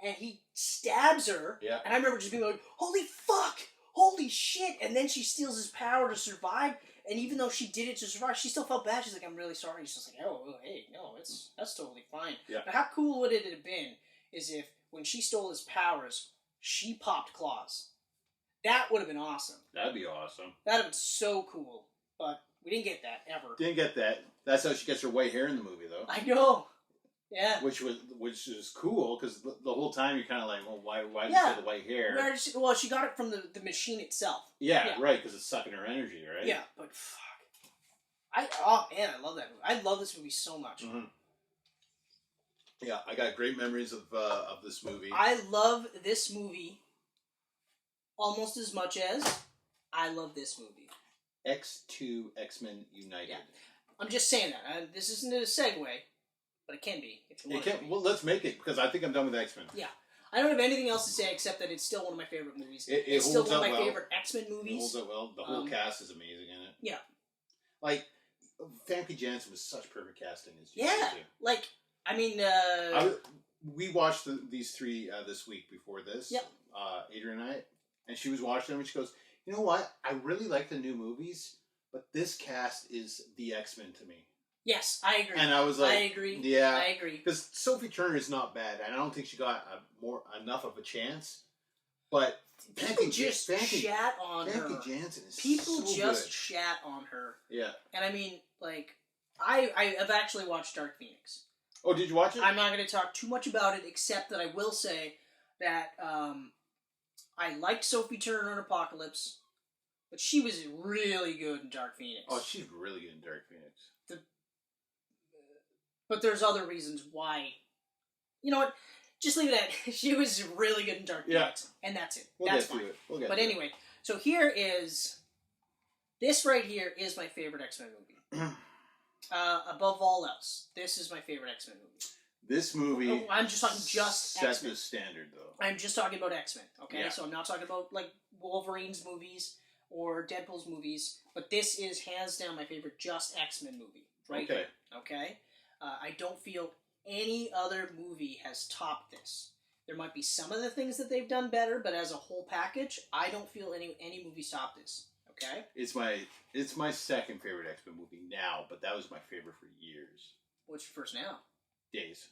[SPEAKER 1] and he stabs her, and I remember just being like, holy fuck! Holy shit! And then she steals his power to survive, and even though she did it to survive, she still felt bad. She's like, I'm really sorry. She's just like, hey, no, that's totally fine. Yeah. But how cool would it have been is if, when she stole his powers, she popped claws. That would have been awesome.
[SPEAKER 2] That'd be awesome.
[SPEAKER 1] That'd have been so cool. But we didn't get that, ever.
[SPEAKER 2] Didn't get that. That's how she gets her white hair in the movie, though.
[SPEAKER 1] I know. Yeah.
[SPEAKER 2] Which is cool, because the whole time you're kind of like, well, why did you get the white hair?
[SPEAKER 1] Well, she got it from the machine itself.
[SPEAKER 2] Yeah, right, because it's sucking her energy, right?
[SPEAKER 1] Yeah, but fuck. I love that movie. I love this movie so much.
[SPEAKER 2] Mm-hmm. Yeah, I got great memories of this movie.
[SPEAKER 1] I love this movie almost as much as I love this movie.
[SPEAKER 2] X2 X-Men United.
[SPEAKER 1] Yeah. I'm just saying that. This isn't a segue, but it can be. If you want it to be.
[SPEAKER 2] Well, let's make it, because I think I'm done with X-Men.
[SPEAKER 1] Yeah. I don't have anything else to say except that it's still one of my favorite movies.
[SPEAKER 2] It's
[SPEAKER 1] still one of my favorite X-Men movies.
[SPEAKER 2] It holds up well. The whole cast is amazing in it.
[SPEAKER 1] Yeah.
[SPEAKER 2] Like, Famke Janssen was such perfect casting as
[SPEAKER 1] you like, I mean...
[SPEAKER 2] we watched these three this week before this.
[SPEAKER 1] Yep.
[SPEAKER 2] Adrian and I. And she was watching them and she goes, you know what? I really like the new movies, but this cast is the X-Men to me.
[SPEAKER 1] Yes, I agree.
[SPEAKER 2] And I was like...
[SPEAKER 1] I agree.
[SPEAKER 2] Yeah.
[SPEAKER 1] I agree.
[SPEAKER 2] Because Sophie Turner is not bad, and I don't think she got enough of a chance. But
[SPEAKER 1] people just shat on her.
[SPEAKER 2] Famke Janssen is
[SPEAKER 1] People
[SPEAKER 2] so
[SPEAKER 1] just
[SPEAKER 2] good.
[SPEAKER 1] shat on her.
[SPEAKER 2] Yeah.
[SPEAKER 1] And I mean, like, I've actually watched Dark Phoenix.
[SPEAKER 2] Oh, did you watch it?
[SPEAKER 1] I'm not going to talk too much about it, except that I will say that I liked Sophie Turner in Apocalypse, but she was really good in Dark Phoenix.
[SPEAKER 2] Oh, she's really good in Dark Phoenix.
[SPEAKER 1] But there's other reasons why. You know what? Just leave it at she was really good in Dark Phoenix, and that's it. That's fine. But anyway, so here is this right here is my favorite X-Men movie. Above all else, this is my favorite X-Men movie.
[SPEAKER 2] This movie.
[SPEAKER 1] I'm just talking just
[SPEAKER 2] set
[SPEAKER 1] X-Men.
[SPEAKER 2] the standard, though.
[SPEAKER 1] I'm just talking about X-Men. Okay,
[SPEAKER 2] Yeah.
[SPEAKER 1] so I'm not talking about like Wolverine's movies or Deadpool's movies, but this is hands down my favorite just X-Men movie. Right?
[SPEAKER 2] Okay.
[SPEAKER 1] Okay. I don't feel any other movie has topped this. There might be some of the things that they've done better, but as a whole package, I don't feel any movie's topped this. Okay?
[SPEAKER 2] It's my second favorite X-Men movie now, but that was my favorite for years.
[SPEAKER 1] What's your first now?
[SPEAKER 2] Days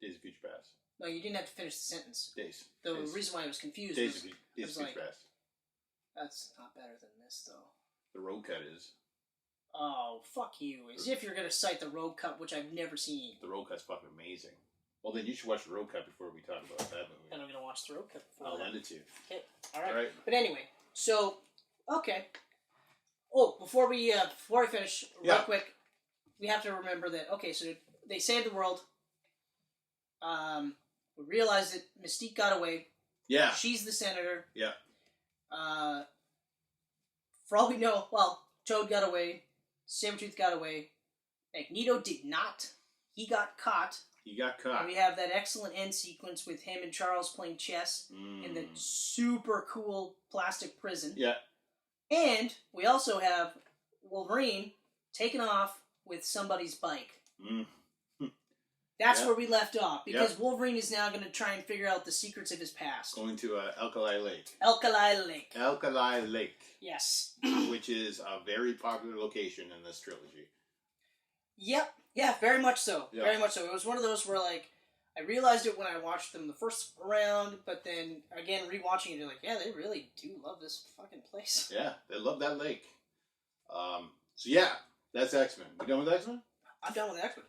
[SPEAKER 2] of Future Past.
[SPEAKER 1] No, you didn't have to finish the sentence.
[SPEAKER 2] Days.
[SPEAKER 1] The reason why I was confused
[SPEAKER 2] Days
[SPEAKER 1] was
[SPEAKER 2] of
[SPEAKER 1] I
[SPEAKER 2] Future
[SPEAKER 1] was like,
[SPEAKER 2] Past.
[SPEAKER 1] that's not better than this, though.
[SPEAKER 2] The road cut is.
[SPEAKER 1] Oh, fuck you. As if you're going to cite the road cut, which I've never seen.
[SPEAKER 2] The road cut's fucking amazing. Well, then you should watch the road cut before we talk about that movie.
[SPEAKER 1] And I'm going to watch the road cut before
[SPEAKER 2] I'll
[SPEAKER 1] that.
[SPEAKER 2] lend it to you.
[SPEAKER 1] Okay, alright.
[SPEAKER 2] All right.
[SPEAKER 1] But anyway, so, okay. Oh, before we finish, real quick, we have to remember that, okay, so they saved the world. We realized that Mystique got away.
[SPEAKER 2] Yeah.
[SPEAKER 1] She's the senator.
[SPEAKER 2] Yeah.
[SPEAKER 1] For all we know, well, Toad got away. Sabretooth got away. Magneto did not. He got caught. And we have that excellent end sequence with him and Charles playing chess in the super cool plastic prison.
[SPEAKER 2] Yeah.
[SPEAKER 1] And we also have Wolverine taken off with somebody's bike. That's where we left off, because Wolverine is now going to try and figure out the secrets of his past.
[SPEAKER 2] Going to Alkali Lake.
[SPEAKER 1] Alkali Lake. Yes.
[SPEAKER 2] Which is a very popular location in this trilogy.
[SPEAKER 1] Yep. Yeah, very much so.
[SPEAKER 2] Yeah.
[SPEAKER 1] Very much so. It was one of those where, like, I realized it when I watched them the first round, but then, again, rewatching it, you're like, yeah, they really do love this fucking place.
[SPEAKER 2] Yeah, they love that lake. So, yeah, that's X-Men. We done with X-Men?
[SPEAKER 1] I'm done with X-Men.